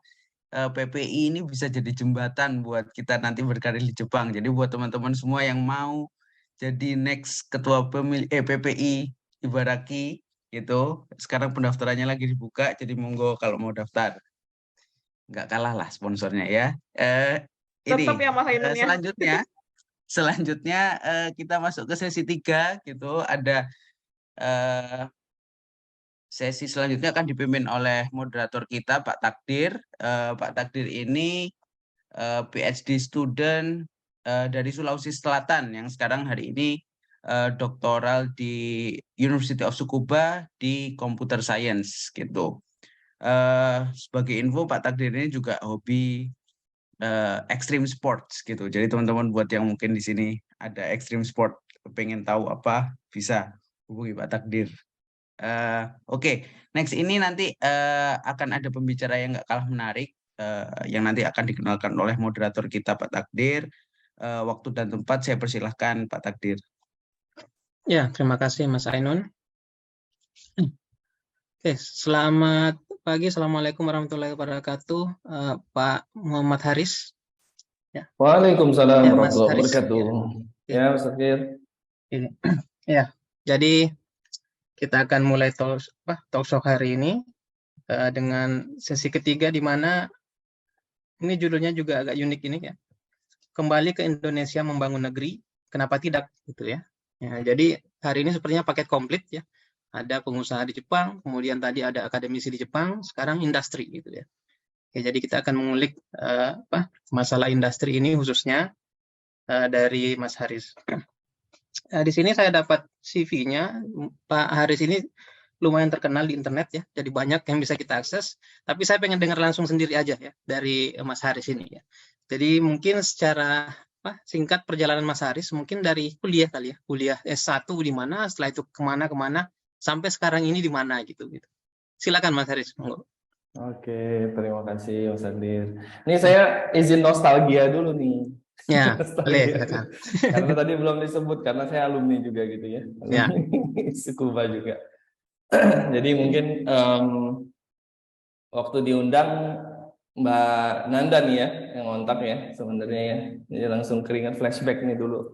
PPI ini bisa jadi jembatan buat kita nanti berkarir di Jepang. Jadi buat teman-teman semua yang mau jadi next ketua PPI Ibaraki gitu, sekarang pendaftarannya lagi dibuka, jadi monggo kalau mau daftar. Nggak kalah lah sponsornya ya. Ini ya, Mas Ainun, selanjutnya kita masuk ke sesi 3 gitu. Ada sesi selanjutnya akan dipimpin oleh moderator kita, Pak Takdir. Pak Takdir ini PhD student dari Sulawesi Selatan yang sekarang hari ini doktoral di University of Tsukuba di Computer Science gitu. Sebagai info, Pak Takdir ini juga hobi extreme sports gitu. Jadi teman-teman buat yang mungkin di sini ada extreme sport, pengen tahu apa, bisa hubungi Pak Takdir. Oke, next ini nanti akan ada pembicara yang nggak kalah menarik, yang nanti akan dikenalkan oleh moderator kita Pak Takdir. Waktu dan tempat saya persilahkan Pak Takdir. Ya, terima kasih Mas Ainun. Oke, selamat pagi. Assalamualaikum warahmatullahi wabarakatuh. Pak Muhammad Haris. Ya. Waalaikumsalam Ya, Mas warahmatullahi Haris. wabarakatuh. Ya. Ya, Mas Zakir. Ya, jadi kita akan mulai talk show hari ini dengan sesi ketiga, di mana ini judulnya juga agak unik ini ya. Kembali ke Indonesia membangun negeri, kenapa tidak gitu ya. Ya, jadi hari ini sepertinya paket komplit ya. Ada pengusaha di Jepang, kemudian tadi ada akademisi di Jepang, sekarang industri gitu ya. Oke, jadi kita akan mengulik masalah industri ini khususnya dari Mas Haris. Di sini saya dapat CV-nya. Pak Haris ini lumayan terkenal di internet ya, jadi banyak yang bisa kita akses. Tapi saya pengen dengar langsung sendiri aja ya dari Mas Haris ini ya. Jadi mungkin secara singkat perjalanan Mas Haris, mungkin dari kuliah kali ya, kuliah S1 di mana, setelah itu kemana, sampai sekarang ini di mana gitu. Silakan Mas Haris. Oke, terima kasih Mas Zakir. Ini saya izin nostalgia dulu nih. Ya, boleh. Karena tadi belum disebut, karena saya alumni juga gitu ya. Ya. Tsukuba juga. Jadi mungkin waktu diundang Mbak Nanda nih ya, yang ngontak ya sebenarnya ya. Jadi langsung keringat flashback nih dulu.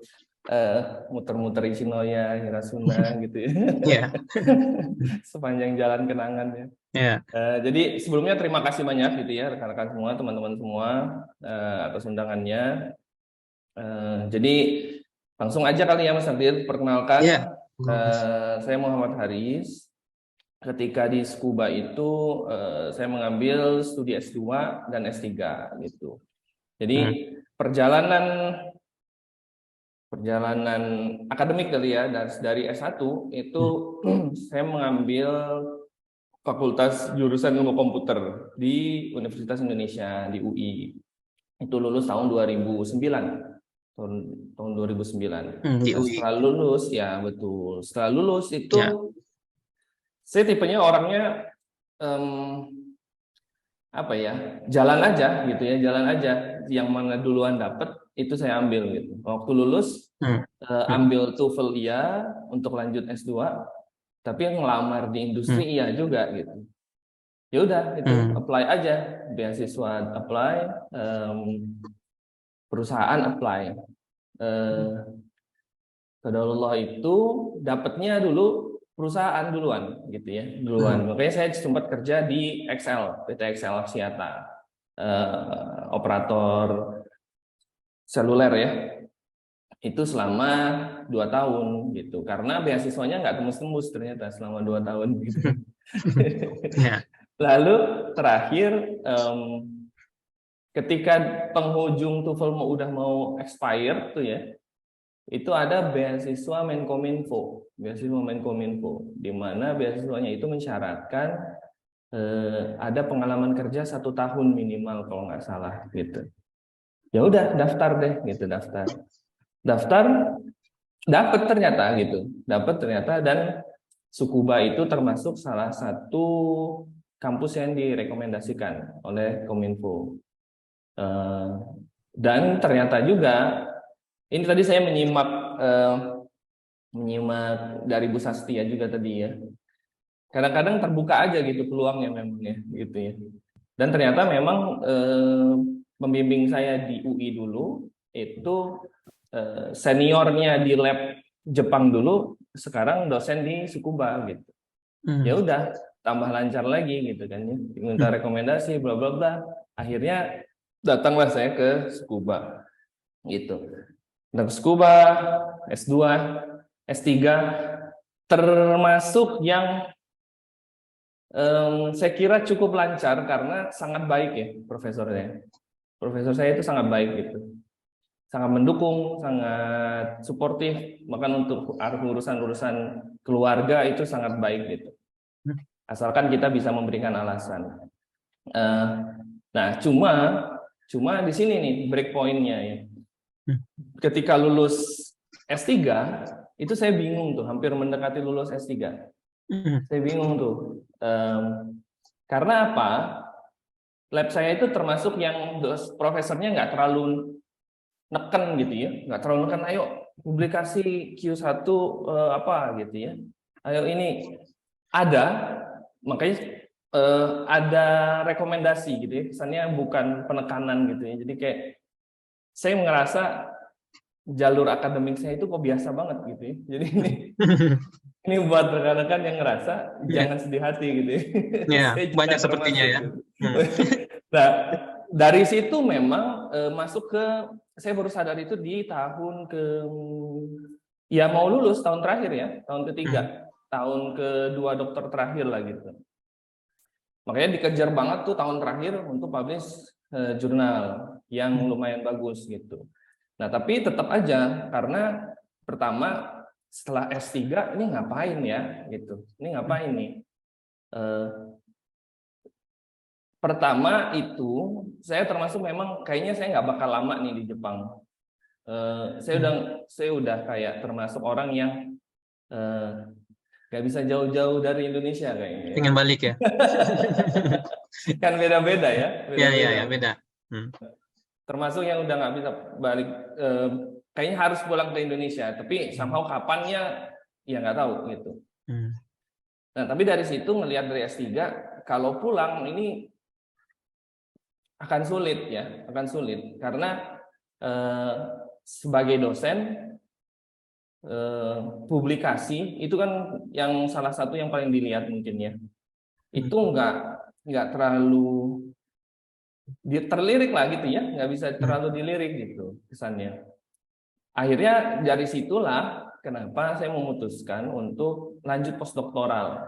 Muter-muter Ishinoya, Hirasuna gitu ya. Yeah. Sepanjang jalan kenangan ya. Yeah. Jadi sebelumnya terima kasih banyak gitu ya rekan-rekan semua, teman-teman semua atas undangannya. Jadi langsung aja kali ya Mas Zakir, perkenalkan. Yeah. Saya Muhammad Haris. Ketika di Tsukuba itu saya mengambil studi S2 dan S3 gitu. Jadi perjalanan akademik kali ya, dari S1 itu saya mengambil Fakultas Jurusan Ilmu Komputer di Universitas Indonesia di UI. Itu lulus tahun 2009. Tahun 2009. Di UI. Setelah lulus ya betul. Setelah lulus itu saya tipenya orangnya jalan aja gitu ya, jalan aja. Yang mana duluan dapat itu saya ambil gitu. Waktu lulus ambil TOEFL iya untuk lanjut S2, tapi yang ngelamar di industri iya juga gitu. Ya udah itu apply aja, beasiswa apply, perusahaan apply. Qadarullah itu dapatnya dulu perusahaan duluan gitu ya, Makanya saya sempat kerja di XL, PT XL Axiata, operator seluler ya. Itu selama 2 tahun gitu, karena beasiswanya nggak tembus-tembus ternyata selama 2 tahun gitu. Lalu terakhir ketika penghujung TOEFL udah mau expire tuh ya, itu ada beasiswa Menkominfo, di mana beasiswanya itu mensyaratkan ada pengalaman kerja 1 tahun minimal kalau nggak salah gitu. Ya udah daftar deh gitu, daftar dapat ternyata dan Tsukuba itu termasuk salah satu kampus yang direkomendasikan oleh Kominfo. Dan ternyata juga ini tadi saya menyimak dari Bu Sastia juga tadi ya. Kadang-kadang terbuka aja gitu peluangnya memang ya gitu ya. Dan ternyata memang pembimbing saya di UI dulu itu seniornya di lab Jepang dulu, sekarang dosen di Tsukuba gitu. Ya udah tambah lancar lagi gitu kan ya. Minta rekomendasi bla bla bla. Akhirnya datanglah saya ke Tsukuba gitu. Dan Tsukuba S2, S3 termasuk yang saya kira cukup lancar karena sangat baik ya profesornya. Profesor saya itu sangat baik gitu. Sangat mendukung, sangat suportif, bahkan untuk urusan-urusan keluarga itu sangat baik gitu. Asalkan kita bisa memberikan alasan. Nah, cuma di sini nih break point-nya ya. Ketika lulus S3 itu saya bingung tuh, hampir mendekati lulus S3. Saya bingung tuh. Karena apa? Lab saya itu termasuk yang profesornya nggak terlalu neken gitu ya, nggak terlalu neken. Ayo publikasi Q1 apa gitu ya. Ayo ini ada, makanya ada rekomendasi gitu ya. Kesannya bukan penekanan gitu ya. Jadi kayak saya ngerasa jalur akademik saya itu kok biasa banget gitu ya. Jadi ini buat rekan-rekan yang ngerasa jangan sedih hati gitu ya. Ya, Saya juga banyak sepertinya ya. termasuk gitu. Nah, dari situ memang masuk ke, saya baru sadar itu di tahun ya mau lulus tahun terakhir ya, tahun ketiga, tahun kedua dokter terakhir lah gitu. Makanya dikejar banget tuh tahun terakhir untuk publish jurnal yang lumayan bagus gitu. Nah, tapi tetap aja karena pertama setelah S3 ini ngapain ya gitu. Ini ngapain nih? Pertama itu saya termasuk memang kayaknya saya nggak bakal lama nih di Jepang. Saya udah kayak termasuk orang yang nggak bisa jauh-jauh dari Indonesia kayaknya. Pengen balik ya? Kan beda-beda ya. Iya, beda. Termasuk yang udah nggak bisa balik, kayaknya harus pulang ke Indonesia. Tapi somehow kapannya ya nggak tahu gitu. Nah, tapi dari situ ngelihat dari S3, kalau pulang ini akan sulit ya, akan sulit karena sebagai dosen publikasi itu kan yang salah satu yang paling dilihat mungkin ya. Itu nggak terlalu terlirik lah gitu ya, nggak bisa terlalu dilirik gitu kesannya. Akhirnya dari situlah kenapa saya memutuskan untuk lanjut postdoktoral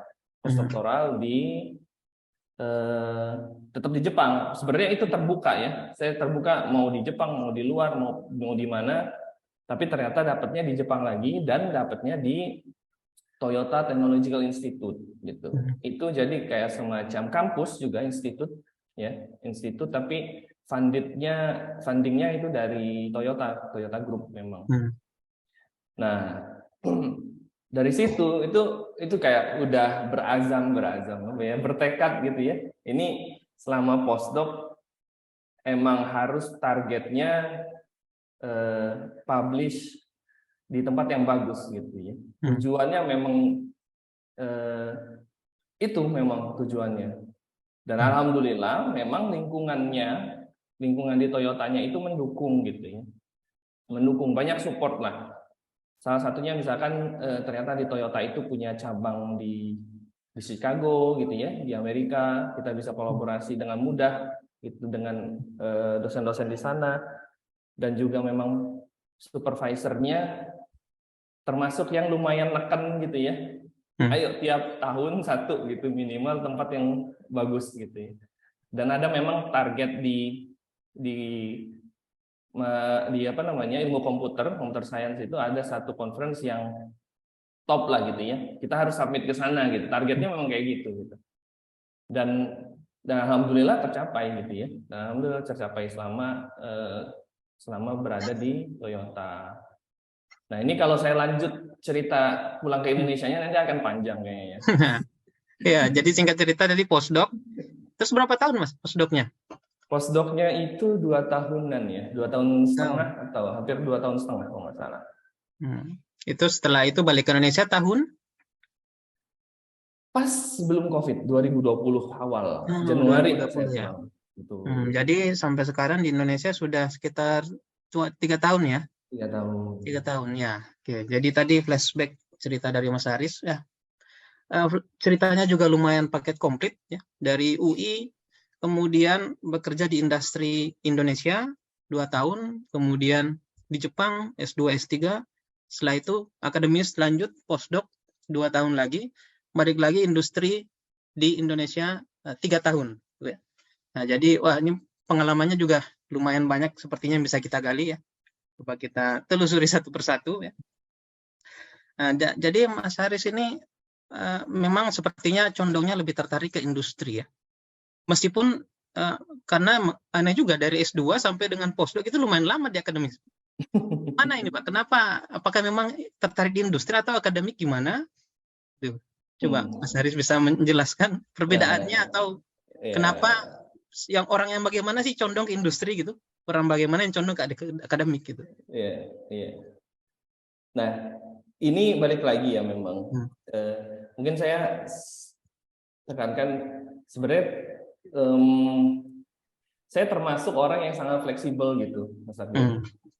di tetap di Jepang. Sebenarnya itu terbuka ya. Saya terbuka mau di Jepang, mau di luar, mau di mana. Tapi ternyata dapatnya di Jepang lagi dan dapatnya di Toyota Technological Institute gitu. Itu jadi kayak semacam kampus juga institut ya, institut tapi fundingnya itu dari Toyota Group memang. Nah, dari situ itu kayak udah berazam ya, bertekad gitu ya. Ini selama postdoc emang harus targetnya publish di tempat yang bagus gitu ya. Tujuannya memang itu memang tujuannya. Dan alhamdulillah memang lingkungan di Toyotanya itu mendukung gitu ya. Mendukung, banyak support lah. Salah satunya misalkan ternyata di Toyota itu punya cabang di Chicago gitu ya, di Amerika. Kita bisa kolaborasi dengan mudah itu dengan dosen-dosen di sana, dan juga memang supervisornya termasuk yang lumayan neken gitu ya. Ayo tiap tahun satu gitu minimal tempat yang bagus gitu ya. Dan ada memang target di apa namanya ilmu computer science itu ada satu conference yang top lah gitu ya. Kita harus submit ke sana gitu. Targetnya memang kayak gitu. Dan alhamdulillah tercapai gitu ya. Dan alhamdulillah tercapai selama berada di Toyota. Nah, ini kalau saya lanjut cerita pulang ke Indonesianya nanti akan panjang kayaknya. Ya, jadi singkat cerita dari postdoc. Terus berapa tahun Mas postdocnya? Postdocnya itu 2 tahunan ya, 2 tahun setengah atau hampir 2 tahun setengah kalau nggak salah. Itu setelah itu balik ke Indonesia tahun? Pas sebelum COVID, 2020 awal, Januari. 2020, ya. Jadi sampai sekarang di Indonesia sudah sekitar 3 tahun ya? 3 tahun. 3 tahun ya. Oke, jadi tadi flashback cerita dari Mas Haris ya. Ceritanya juga lumayan paket komplit ya. Dari UI, kemudian bekerja di industri Indonesia 2 tahun, kemudian di Jepang S2, S3. Setelah itu akademis lanjut postdoc 2 tahun lagi, balik lagi industri di Indonesia 3 tahun. Nah, jadi wah ini pengalamannya juga lumayan banyak sepertinya yang bisa kita gali ya. Coba kita telusuri satu persatu ya. Nah, jadi Mas Haris ini memang sepertinya condongnya lebih tertarik ke industri ya. Meskipun karena aneh juga dari S2 sampai dengan postdoc itu lumayan lama di akademis. Mana ini Pak? Kenapa? Apakah memang tertarik di industri atau akademik gimana? Coba Mas Haris bisa menjelaskan perbedaannya atau Ya. kenapa yang orang yang bagaimana sih condong ke industri gitu, orang bagaimana yang condong ke akademik gitu. Iya, iya. Nah, ini balik lagi ya memang. Mungkin saya tekankan sebenarnya saya termasuk orang yang sangat fleksibel gitu, Mas Ardi.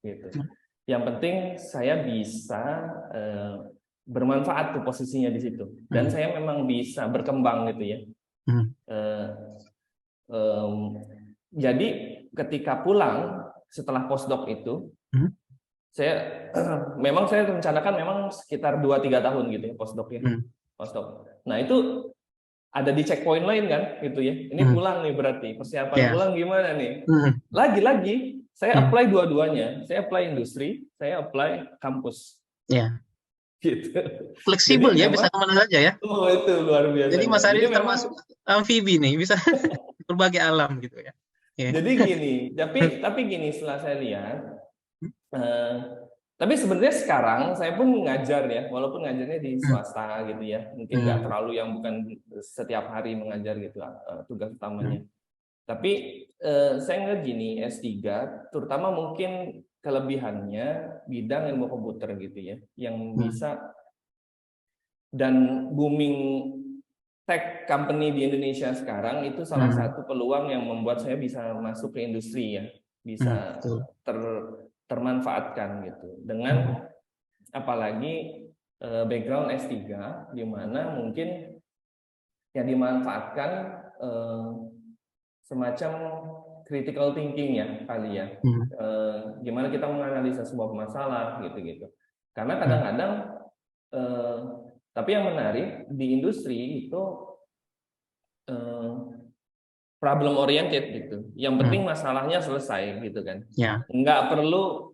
Gitu. Yang penting saya bisa bermanfaat tuh posisinya di situ, dan saya memang bisa berkembang gitu ya. Jadi ketika pulang setelah postdoc itu, saya rencanakan memang sekitar 2-3 tahun gitu ya postdoc ya. Postdoc. Nah itu ada di checkpoint lain kan gitu ya. Ini pulang nih berarti persiapan pulang gimana nih? Lagi-lagi saya apply dua-duanya. Saya apply industri, saya apply kampus. Gitu. Fleksibel Jadi ya, memang, bisa kemana saja ya. Oh itu luar biasa. Jadi Mas Haris Jadi termasuk amfibi nih, bisa berbagai alam gitu ya. Jadi gini, tapi gini setelah saya lihat, tapi sebenarnya sekarang saya pun ngajar ya, walaupun ngajarnya di swasta gitu ya, mungkin nggak terlalu yang bukan setiap hari mengajar gitu tugas utamanya. Tapi saya ngeliat gini, S3, terutama mungkin kelebihannya bidang ilmu komputer gitu ya, yang bisa, dan booming tech company di Indonesia sekarang itu salah satu peluang yang membuat saya bisa masuk ke industri ya, bisa termanfaatkan gitu. Dengan apalagi background S3 di mana mungkin yang dimanfaatkan semacam critical thinking ya kali ya. Gimana kita menganalisa sebuah masalah gitu-gitu. Karena kadang-kadang tapi yang menarik di industri itu problem oriented gitu. Yang penting masalahnya selesai gitu kan. Nggak perlu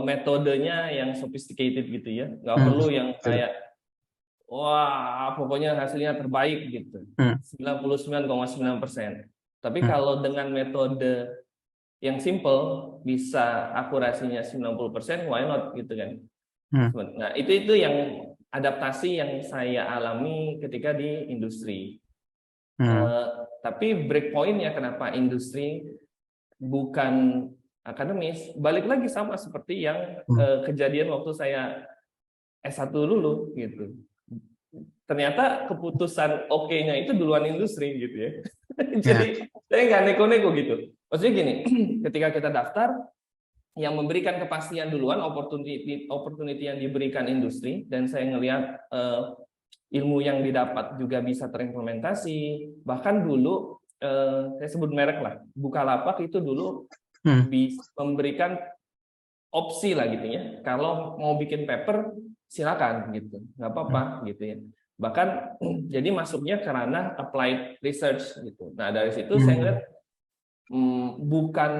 metodenya yang sophisticated gitu ya. Nggak perlu yang kayak wah pokoknya hasilnya terbaik gitu. 99,9%. Tapi kalau dengan metode yang simple bisa akurasinya 90%, why not gitu kan. Nah, itu yang adaptasi yang saya alami ketika di industri. Tapi breakpointnya kenapa industri bukan akademis, balik lagi sama seperti yang kejadian waktu saya S1 dulu gitu. Ternyata keputusan oke-nya itu duluan industri gitu ya. Jadi saya nggak neko-neko gitu. Maksudnya gini, ketika kita daftar, yang memberikan kepastian duluan opportunity yang diberikan industri, dan saya ngelihat ilmu yang didapat juga bisa terimplementasi. Bahkan dulu saya sebut merek lah, Bukalapak itu dulu bisa memberikan opsi lah gitu ya. Kalau mau bikin paper silakan gitu, nggak apa-apa gitu ya. Bahkan jadi masuknya ke ranah applied research gitu. Nah dari situ saya ngeliat bukan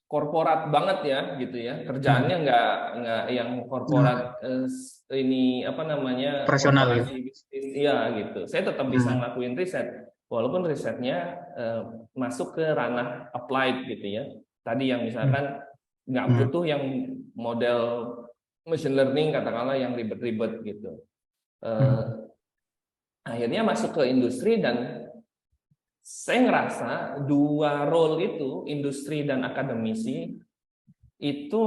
korporat banget ya gitu ya, kerjaannya nggak yang korporat ini apa namanya operasional korporasi bisnis ya gitu. Saya tetap bisa ngelakuin riset walaupun risetnya masuk ke ranah applied gitu ya. Tadi yang misalkan nggak butuh yang model machine learning katakanlah yang ribet-ribet gitu. Akhirnya masuk ke industri, dan saya ngerasa dua role itu, industri dan akademisi, itu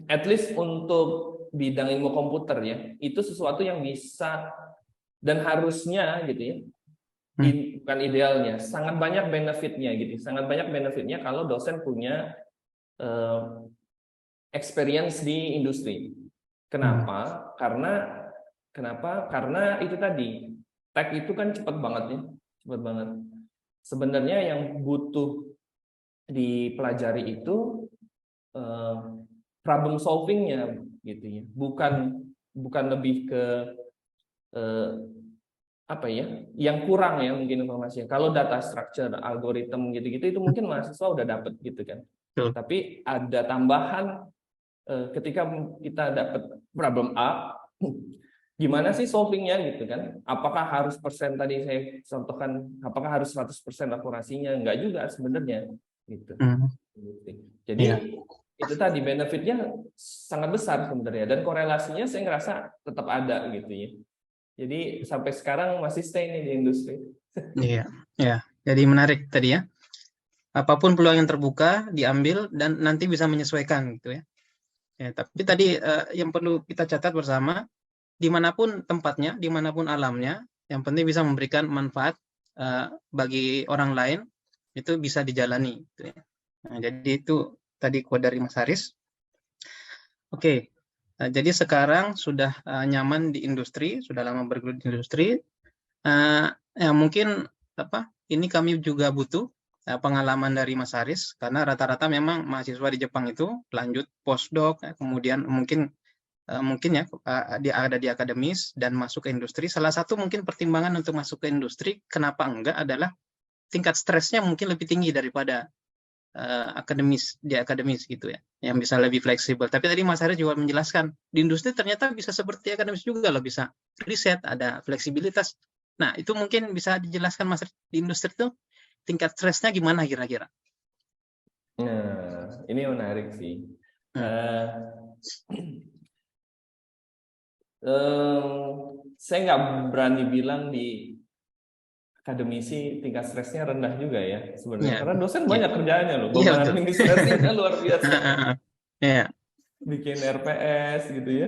at least untuk bidang ilmu komputer ya, itu sesuatu yang bisa dan harusnya gitu ya, bukan idealnya, sangat banyak benefitnya gitu, sangat banyak benefitnya kalau dosen punya experience di industri. Kenapa? Karena itu tadi, tech itu kan cepat banget ya, cepat banget. Sebenarnya yang butuh dipelajari itu problem solvingnya gitu ya, bukan lebih ke apa ya, yang kurang ya mungkin informasinya. Kalau data structure, algoritma gitu-gitu itu mungkin mahasiswa udah dapet gitu kan. Tapi ada tambahan ketika kita dapat problem A, gimana sih solvingnya gitu kan? Apakah harus persen tadi saya contohkan, apakah harus 100% akurasinya? Enggak juga sebenarnya gitu. Jadi itu tadi benefitnya sangat besar sebenarnya, dan korelasinya saya ngerasa tetap ada gitu ya. Jadi sampai sekarang masih stay nih di industri. Iya, ya. Jadi menarik tadi ya. Apapun peluang yang terbuka diambil dan nanti bisa menyesuaikan gitu ya. Ya, tapi tadi yang perlu kita catat bersama, dimanapun tempatnya, dimanapun alamnya, yang penting bisa memberikan manfaat bagi orang lain, itu bisa dijalani. Gitu ya. Nah, jadi itu tadi quote dari Mas Haris. Oke, jadi sekarang sudah nyaman di industri, sudah lama bergelut di industri. Ya mungkin ini kami juga butuh pengalaman dari Mas Haris, karena rata-rata memang mahasiswa di Jepang itu lanjut postdoc, kemudian mungkin ya dia ada di akademis dan masuk ke industri. Salah satu mungkin pertimbangan untuk masuk ke industri, kenapa enggak, adalah tingkat stresnya mungkin lebih tinggi daripada di akademis gitu ya, yang bisa lebih fleksibel. Tapi tadi Mas Haris juga menjelaskan, di industri ternyata bisa seperti akademis juga loh, bisa riset, ada fleksibilitas. Nah, itu mungkin bisa dijelaskan Mas, di industri itu tingkat stresnya gimana kira-kira? Nah, ini menarik sih. Saya nggak berani bilang di akademisi tingkat stresnya rendah juga ya sebenarnya, karena dosen banyak kerjaannya loh, beban administrasinya luar biasa. Bikin RPS gitu ya,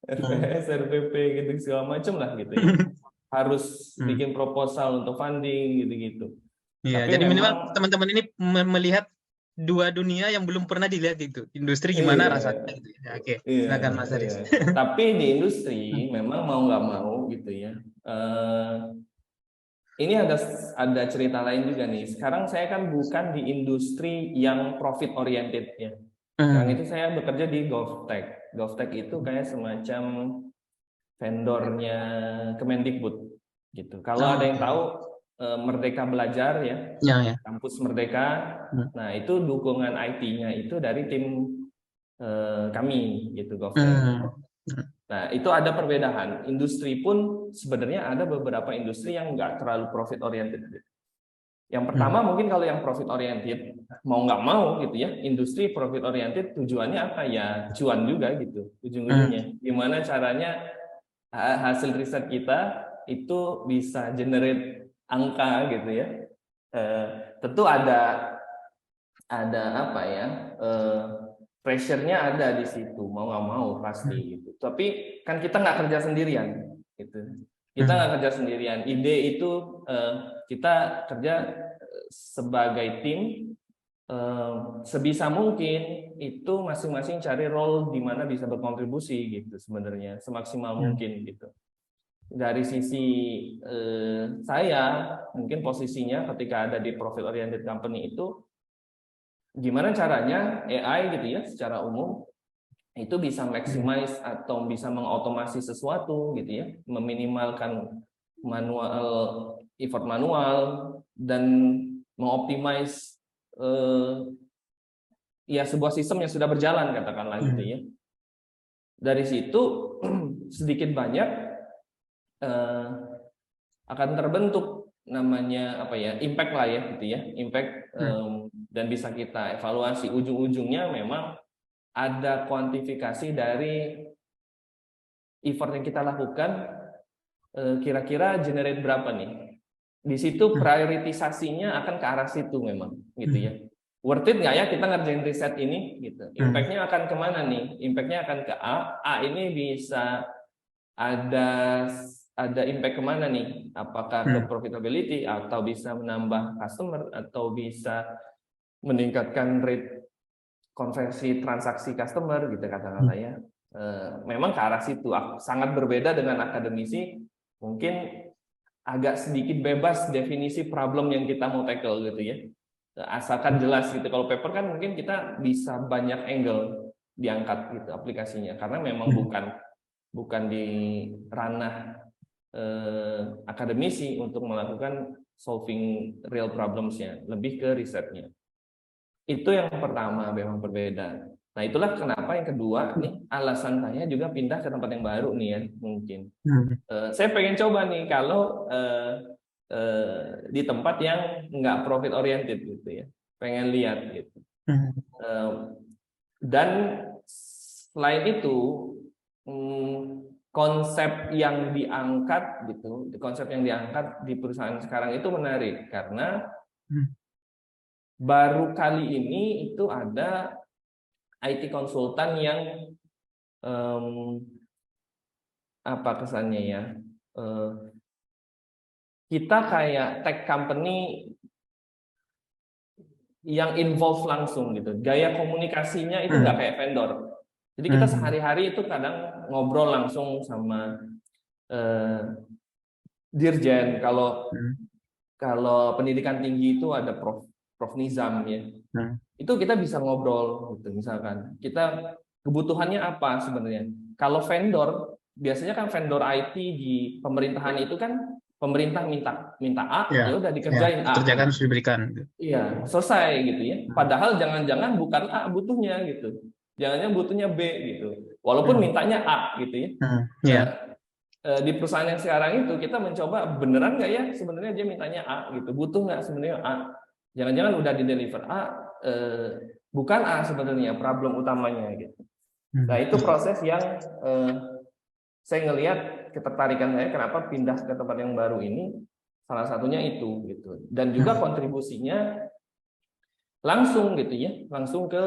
RPS, RPP gitu segala macam lah gitu ya. Harus bikin proposal untuk funding gitu-gitu. Iya, jadi minimal teman-teman ini melihat dua dunia yang belum pernah dilihat itu. Industri gimana rasanya gitu. Ya, oke, silakan Mas Haris. Tapi di industri memang mau nggak mau gitu ya. Ini ada cerita lain juga nih. Sekarang saya kan bukan di industri yang profit oriented ya. Sekarang itu saya bekerja di GovTech. GovTech itu kayak semacam vendornya Kemendikbud gitu. Kalau ada yang tahu Merdeka Belajar ya, kampus Merdeka. Nah, itu dukungan IT-nya itu dari tim kami gitu, GovTech. Nah, itu ada perbedaan. Industri pun sebenarnya ada beberapa industri yang nggak terlalu profit oriented. Yang pertama mungkin kalau yang profit oriented, mau nggak mau gitu ya, industri profit oriented tujuannya apa ya? Cuan juga gitu, ujung-ujungnya. Gimana caranya hasil riset kita itu bisa generate angka gitu ya. Tentu ada apa ya, pressure-nya ada di situ, mau nggak mau pasti gitu. Tapi kan kita nggak kerja sendirian gitu. Kita nggak kerja sendirian. Ide itu kita kerja sebagai tim, sebisa mungkin itu masing-masing cari role di mana bisa berkontribusi gitu sebenarnya, semaksimal mungkin gitu. Dari sisi saya mungkin posisinya ketika ada di profit oriented company itu, gimana caranya AI gitu ya secara umum itu bisa maximize atau bisa mengotomasi sesuatu gitu ya, meminimalkan effort manual dan mengoptimize ya sebuah sistem yang sudah berjalan katakanlah gitu ya. Dari situ sedikit banyak akan terbentuk namanya apa ya, impact lah ya gitu ya, impact, dan bisa kita evaluasi ujung-ujungnya memang ada kuantifikasi dari effort yang kita lakukan, kira-kira generate berapa nih. Di situ prioritisasinya akan ke arah situ memang gitu ya. Worth it nggak ya kita ngerjain riset ini gitu. Impact-nya akan kemana nih? Impact-nya akan ke A ini bisa ada impact kemana nih? Apakah ke profitability, atau bisa menambah customer, atau bisa meningkatkan rate konversi transaksi customer gitu kata-kata ya. Memang ke arah situ. Sangat berbeda dengan akademisi, mungkin agak sedikit bebas definisi problem yang kita mau tackle gitu ya. Asalkan jelas gitu. Kalau paper kan mungkin kita bisa banyak angle diangkat gitu aplikasinya, karena memang bukan di ranah akademisi untuk melakukan solving real problems-nya, lebih ke risetnya. Itu yang pertama memang berbeda. Nah, itulah kenapa yang kedua nih alasan saya juga pindah ke tempat yang baru nih ya mungkin. Saya pengen coba nih kalau di tempat yang nggak profit oriented gitu ya, pengen lihat gitu. Dan selain itu konsep yang diangkat gitu, konsep yang diangkat di perusahaan sekarang itu menarik karena baru kali ini itu ada IT konsultan yang apa kesannya ya, kita kayak tech company yang involve langsung gitu, gaya komunikasinya itu nggak kayak vendor. Jadi kita sehari-hari itu kadang ngobrol langsung sama dirjen. Kalau pendidikan tinggi itu ada Prof Nizam ya. Itu kita bisa ngobrol gitu, misalkan kita kebutuhannya apa sebenarnya. Kalau vendor, biasanya kan vendor IT di pemerintahan itu kan pemerintah minta A, ya udah dikerjain A. Kerjakan harus diberikan. Iya, selesai gitu ya. Padahal jangan-jangan bukan A butuhnya gitu. Jangan-jangan butuhnya B gitu. Walaupun mintanya A gitu ya. Nah, di perusahaan yang sekarang itu kita mencoba beneran nggak ya sebenarnya dia mintanya A gitu. Butuh nggak sebenarnya A? Jangan-jangan udah di deliver A, bukan A sebenarnya problem utamanya gitu. Nah, itu proses yang saya ngelihat ketertarikan saya kenapa pindah ke tempat yang baru ini, salah satunya itu gitu. Dan juga kontribusinya langsung gitu ya, langsung ke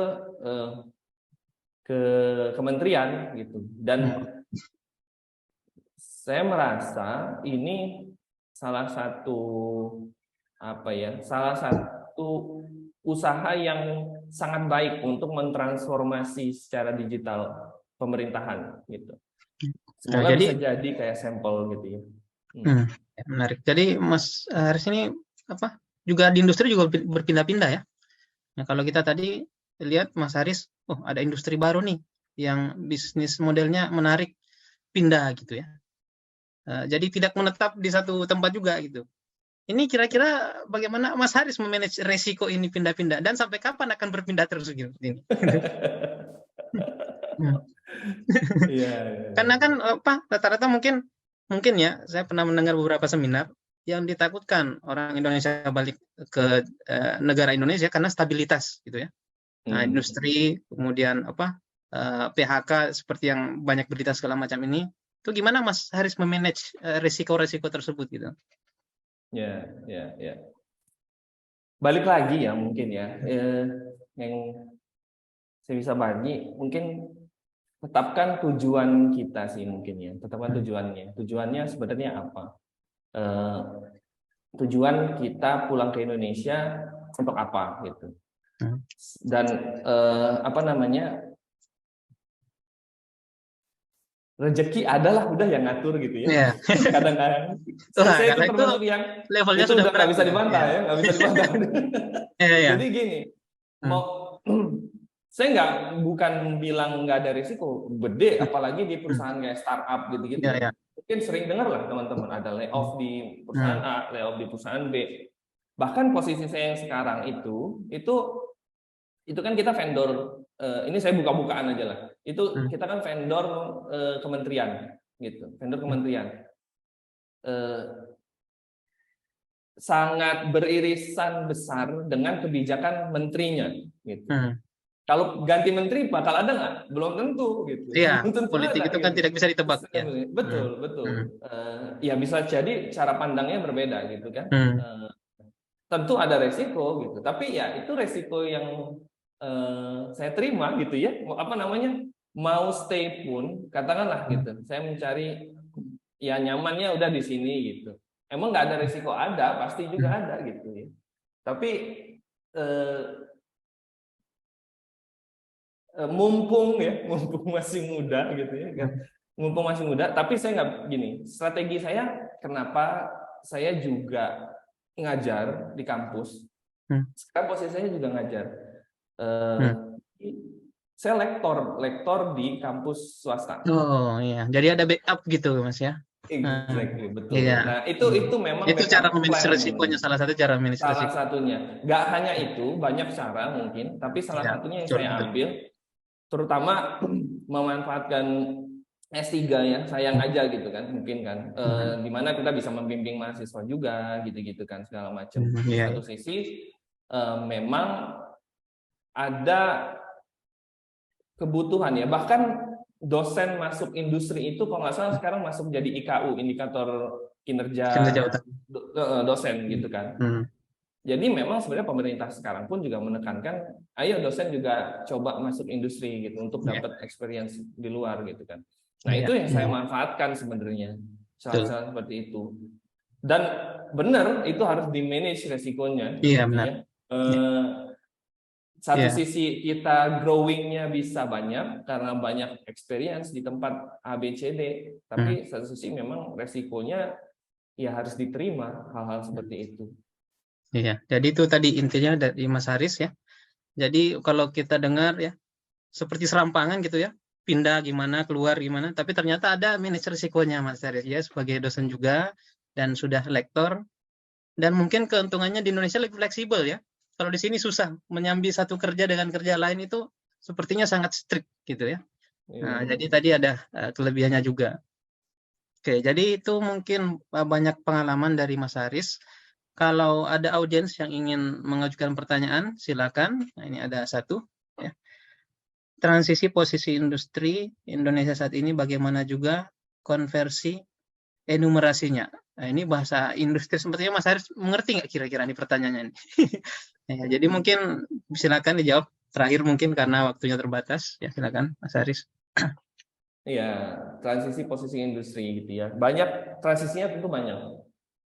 kementerian gitu. Dan saya merasa ini salah satu salah satu usaha yang sangat baik untuk mentransformasi secara digital pemerintahan gitu. Semoga bisa jadi kayak sampel gitu ya. Menarik. Jadi Mas Haris ini juga di industri juga berpindah-pindah ya. Nah, kalau kita tadi lihat Mas Haris, ada industri baru nih yang bisnis modelnya menarik, pindah gitu ya. Jadi tidak menetap di satu tempat juga gitu. Ini kira-kira bagaimana Mas Haris memanage resiko ini pindah-pindah dan sampai kapan akan berpindah terus gitu? Karena kan rata-rata mungkin ya, saya pernah mendengar beberapa seminar yang ditakutkan orang Indonesia balik ke negara Indonesia karena stabilitas gitu ya. Nah, industri kemudian PHK seperti yang banyak berita segala macam ini, itu gimana Mas Haris memanage resiko-resiko tersebut gitu? Ya. Balik lagi ya mungkin ya, yang saya bisa bagi mungkin tetapkan tujuan kita sih mungkin ya, tetapkan tujuannya. Tujuannya sebenarnya apa? Tujuan kita pulang ke Indonesia untuk apa gitu. Dan rezeki adalah udah yang ngatur gitu ya. Kadang-kadang saya itu termasuk yang levelnya itu sudah udah nggak bisa dibantah ya, nggak bisa dibantah. Jadi gini, saya bukan bilang nggak ada risiko, gede, apalagi di perusahaan kayak startup gitu-gitu. Mungkin sering dengar lah teman-teman, ada layoff di perusahaan A, layoff di perusahaan B. Bahkan posisi saya yang sekarang itu kan kita vendor, ini saya buka-bukaan aja lah. Itu kita kan vendor kementerian, gitu, vendor kementerian. Sangat beririsan besar dengan kebijakan menterinya, gitu. Kalau ganti menteri bakal ada nggak? Belum tentu, gitu. Iya, tentu politik ada, itu kan gitu. tidak bisa ditebak. Ya. Betul. Ya bisa jadi cara pandangnya berbeda, gitu kan. Tentu ada resiko, gitu. Tapi ya itu resiko yang saya terima gitu ya, mau stay pun katakanlah gitu, saya mencari ya nyamannya udah di sini gitu. Emang nggak ada resiko, ada pasti juga ada gitu ya. Tapi mumpung masih muda gitu ya kan, mumpung masih muda. Tapi saya nggak gini, strategi saya kenapa saya juga ngajar di kampus. Sekarang posisi saya juga ngajar. Saya lektor di kampus swasta. Oh iya, jadi ada backup gitu Mas ya. Exactly, betul. Iya. Nah itu memang itu cara memanage resikonya, salah satu cara manage resiko. Salah satunya, nggak hanya itu, banyak cara mungkin, tapi salah satunya yang saya ambil, terutama memanfaatkan S3 ya, sayang aja gitu kan, mungkin kan, dimana kita bisa membimbing mahasiswa juga, gitu-gitu kan segala macam. Di satu sisi memang ada kebutuhan ya, bahkan dosen masuk industri itu kalau nggak salah sekarang masuk jadi IKU, indikator kinerja utama. Dosen gitu kan. Jadi memang sebenarnya pemerintah sekarang pun juga menekankan, ayo dosen juga coba masuk industri gitu untuk dapat experience di luar gitu kan. Nah itu yang saya manfaatkan sebenarnya, saat seperti itu. Dan benar itu harus di manage resikonya. Iya, gitu benar. ya. Satu sisi kita growing-nya bisa banyak karena banyak experience di tempat ABCD, tapi satu sisi memang resikonya ya harus diterima hal-hal seperti itu. Iya, jadi itu tadi intinya dari Mas Haris ya. Jadi kalau kita dengar ya seperti serampangan gitu ya, pindah gimana, keluar gimana, tapi ternyata ada manage risikonya Mas Haris ya sebagai dosen juga dan sudah lektor, dan mungkin keuntungannya di Indonesia lebih fleksibel ya. Kalau di sini susah menyambi satu kerja dengan kerja lain, itu sepertinya sangat strict gitu ya. Nah, jadi tadi ada kelebihannya juga. Oke, jadi itu mungkin banyak pengalaman dari Mas Haris. Kalau ada audiens yang ingin mengajukan pertanyaan, silakan. Nah, ini ada satu. Ya. Transisi posisi industri Indonesia saat ini bagaimana juga konversi enumerasinya. Nah, ini bahasa industri, sepertinya Mas Haris mengerti nggak kira-kira ini pertanyaannya? Ya, jadi mungkin silakan dijawab terakhir mungkin karena waktunya terbatas. Ya, silakan Mas Haris. Iya, transisi posisi industri gitu ya. Banyak transisinya tentu banyak.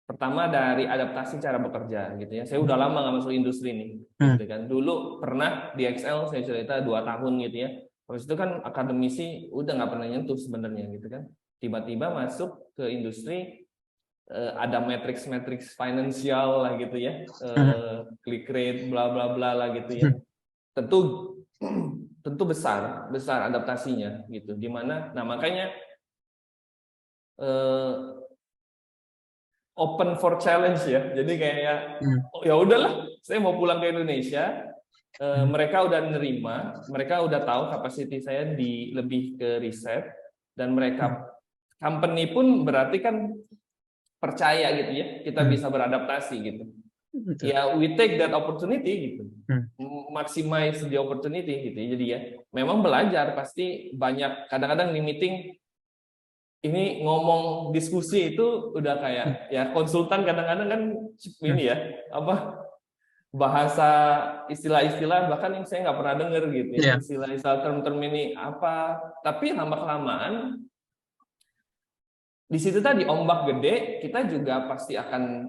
Pertama dari adaptasi cara bekerja gitu ya. Saya udah lama nggak masuk industri nih, gitu kan. Dulu pernah di Excel saya cerita 2 tahun gitu ya. Terus itu kan akademisi udah nggak pernah nyentuh sebenarnya gitu kan. Tiba-tiba masuk ke industri, ada matriks finansial lah gitu ya, click rate, bla bla bla lah gitu ya. Tentu besar adaptasinya gitu. Dimana, nah makanya open for challenge ya. Jadi kayak oh, ya udahlah, saya mau pulang ke Indonesia. Mereka udah nerima, mereka udah tahu kapasiti saya lebih ke riset, dan mereka company pun berarti kan percaya gitu ya, kita bisa beradaptasi gitu. Ya we take that opportunity gitu, maximize the opportunity gitu. Jadi ya memang belajar pasti banyak. Kadang-kadang di meeting ini ngomong diskusi itu udah kayak ya konsultan kadang-kadang kan ini ya apa bahasa istilah-istilah bahkan yang saya nggak pernah dengar gitu ya, istilah-istilah term-term ini apa, tapi lama-kelamaan di situ tadi ombak gede, kita juga pasti akan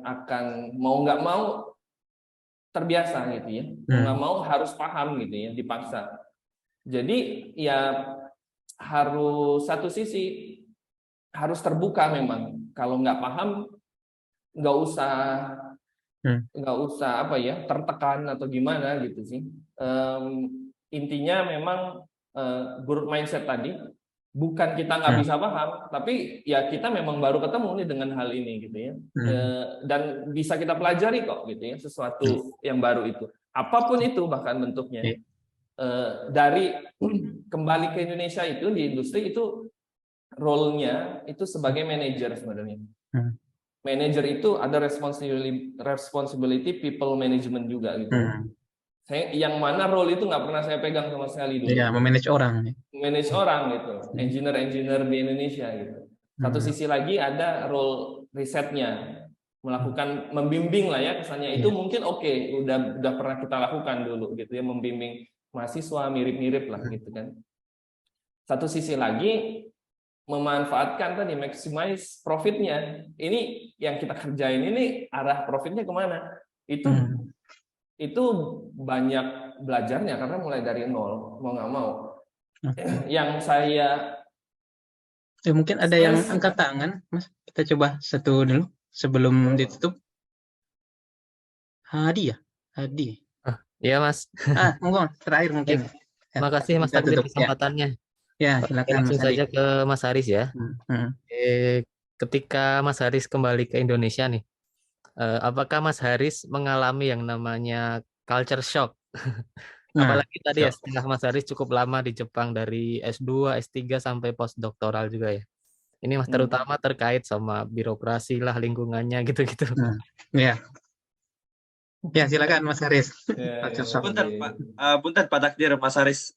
mau nggak mau terbiasa gitu ya, mau nggak mau harus paham gitu ya, dipaksa. Jadi ya harus satu sisi harus terbuka memang. Kalau nggak paham nggak usah apa ya tertekan atau gimana gitu sih. Intinya memang growth mindset tadi. Bukan kita nggak bisa paham, tapi ya kita memang baru ketemu nih dengan hal ini gitu ya, dan bisa kita pelajari kok gitu ya, sesuatu yang baru itu, apapun itu bahkan bentuknya. Dari kembali ke Indonesia itu di industri itu role-nya itu sebagai manajer sebenarnya. Manajer itu ada responsibility people management juga gitu. Yang mana role itu nggak pernah saya pegang sama sekali dulu. Iya, memanage orang. Manage orang gitu, engineer di Indonesia gitu. Satu sisi lagi ada role risetnya, melakukan membimbing lah ya kesannya. Itu mungkin udah pernah kita lakukan dulu gitu ya, membimbing mahasiswa mirip-mirip lah gitu kan. Satu sisi lagi memanfaatkan tadi maximize profitnya. Ini yang kita kerjain ini arah profitnya kemana? Itu banyak belajarnya karena mulai dari nol, mau nggak mau. Yang saya mungkin ada yang angkat tangan, Mas. Kita coba satu dulu sebelum ditutup. Hadi ya? Hadi. Iya, Mas. Monggo terakhir mungkin. Terima kasih Mas Takdir kesempatannya. Ya, silakan. Langsung saja ke Mas Haris ya. Ketika Mas Haris kembali ke Indonesia nih, apakah Mas Haris mengalami yang namanya culture shock? Apalagi tadi ya setelah Mas Haris cukup lama di Jepang dari S2, S3 sampai postdoktoral juga ya. Ini Mas terutama terkait sama birokrasi lah, lingkungannya gitu-gitu. Ya, silakan Mas Haris. Punten Pak Takdir, Mas Haris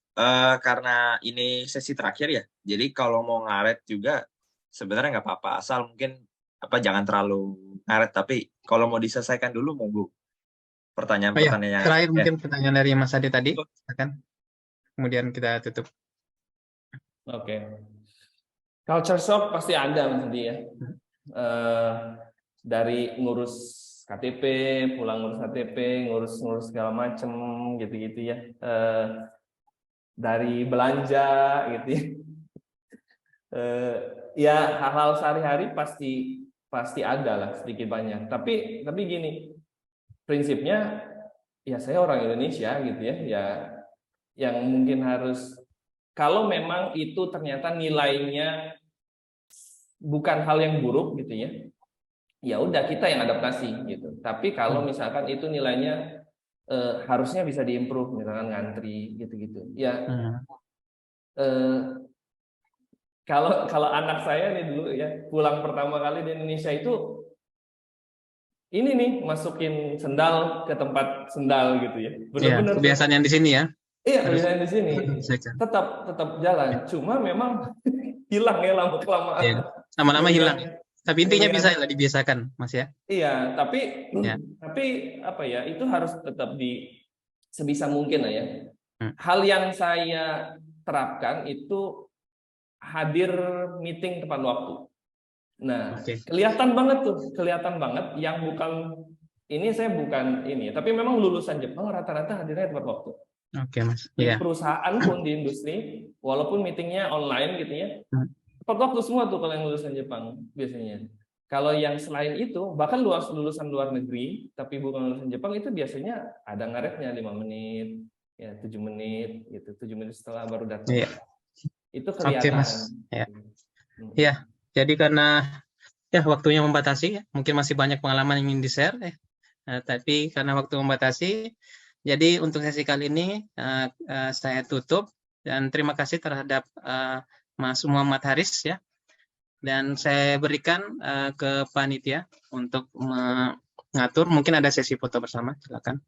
karena ini sesi terakhir ya, jadi kalau mau ngaret juga sebenarnya nggak apa-apa, asal mungkin jangan terlalu ngaret, tapi kalau mau diselesaikan dulu monggo. Pertanyaan-pertanyaan yang terakhir mungkin pertanyaan dari Mas Adi tadi, silakan. Kemudian kita tutup. Oke. Culture shock pasti ada Mas Adi ya. Dari ngurus KTP, pulang ngurus KTP, ngurus segala macem gitu-gitu ya. Dari belanja gitu ya. Ya hal-hal sehari-hari pasti ada lah sedikit banyak. Tapi gini, prinsipnya ya saya orang Indonesia gitu ya. Ya yang mungkin harus, kalau memang itu ternyata nilainya bukan hal yang buruk gitu ya. Ya udah kita yang adaptasi gitu. Tapi kalau misalkan itu nilainya harusnya bisa diimprove, misalkan ngantri gitu-gitu. Ya kalau anak saya nih dulu ya pulang pertama kali di Indonesia itu ini nih masukin sendal ke tempat sendal gitu ya. Benar-benar kebiasaan yang di sini ya. Iya, kebiasaan di sini. Tetap jalan. Cuma memang hilang ya lama-kelamaan. Iya. Lama-lama hilang. Tapi intinya bisa lah dibiasakan, Mas ya. Iya, tapi apa ya, itu harus tetap sebisa mungkin lah ya. Hal yang saya terapkan itu hadir meeting tepat waktu. Nah, kelihatan banget yang saya bukan ini, tapi memang lulusan Jepang rata-rata hadirnya tepat waktu. Oke, Mas. Di perusahaan pun di industri, walaupun meetingnya online gitu ya, tepat waktu semua tuh kalau yang lulusan Jepang biasanya. Kalau yang selain itu, bahkan lulusan luar negeri, tapi bukan lulusan Jepang, itu biasanya ada ngaretnya 5 menit, ya 7 menit, gitu. 7 menit setelah baru datang. Iya. Itu kelihatan. Oke, Mas. Ya, jadi karena waktunya membatasi, mungkin masih banyak pengalaman yang ingin di-share, tapi karena waktu membatasi, jadi untuk sesi kali ini saya tutup, dan terima kasih terhadap Mas Muhammad Haris ya, dan saya berikan ke panitia untuk mengatur, mungkin ada sesi foto bersama, silakan.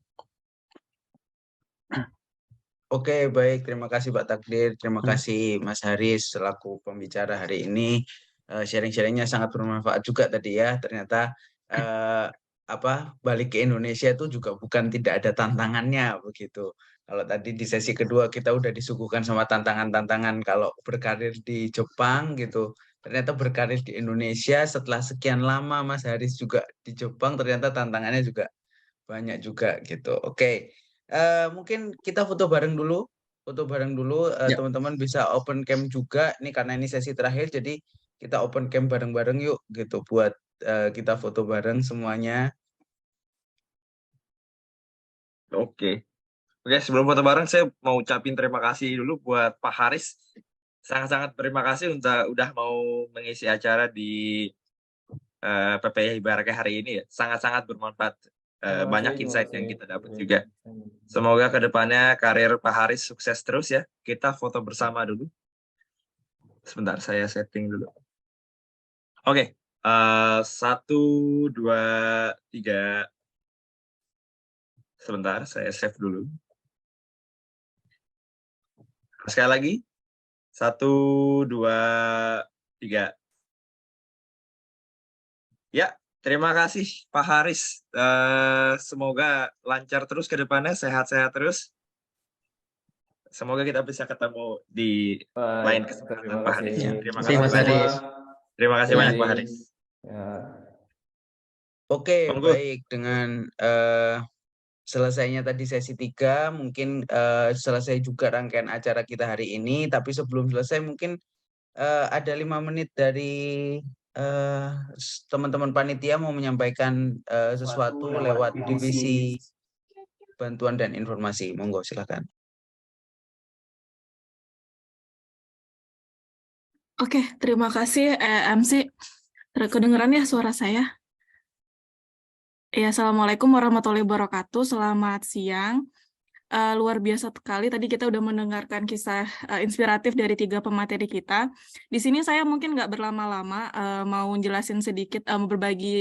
Oke, baik, terima kasih Pak Takdir, terima kasih Mas Haris selaku pembicara hari ini. Sharing-sharingnya sangat bermanfaat juga tadi ya. Ternyata balik ke Indonesia itu juga bukan tidak ada tantangannya begitu. Kalau tadi di sesi kedua kita udah disuguhkan sama tantangan-tantangan kalau berkarir di Jepang gitu. Ternyata berkarir di Indonesia setelah sekian lama Mas Haris juga di Jepang, ternyata tantangannya juga banyak juga gitu. Oke. Mungkin kita foto bareng dulu. Teman-teman bisa open cam juga. Ini karena ini sesi terakhir, jadi kita open cam bareng-bareng yuk gitu buat kita foto bareng semuanya. Oke, sebelum foto bareng saya mau ucapin terima kasih dulu buat Pak Haris. Sangat-sangat terima kasih udah mau mengisi acara di PPI Ibaraka hari ini ya. Sangat-sangat bermanfaat. Banyak insight yang kita dapat juga. Semoga kedepannya karir Pak Haris sukses terus ya. Kita foto bersama dulu. Sebentar, saya setting dulu. Oke, 1, 2, 3. Sebentar, saya save dulu. Sekali lagi. 1, 2, 3. Ya. Terima kasih Pak Haris. Semoga lancar terus ke depannya, sehat-sehat terus. Semoga kita bisa ketemu di lain kesempatan Pak Haris. Terima kasih Mas Haris. Terima kasih banyak Pak Haris. Oke, baik, dengan selesainya tadi sesi 3, mungkin selesai juga rangkaian acara kita hari ini. Tapi sebelum selesai mungkin ada 5 menit dari teman-teman panitia mau menyampaikan sesuatu lewat divisi bantuan dan informasi. Monggo, silakan. Oke, terima kasih MC. Kedengeran ya suara saya? Ya, Assalamualaikum warahmatullahi wabarakatuh. Selamat siang. Luar biasa sekali tadi kita udah mendengarkan kisah inspiratif dari 3 pemateri kita. Di sini saya mungkin nggak berlama-lama, mau jelasin sedikit, berbagi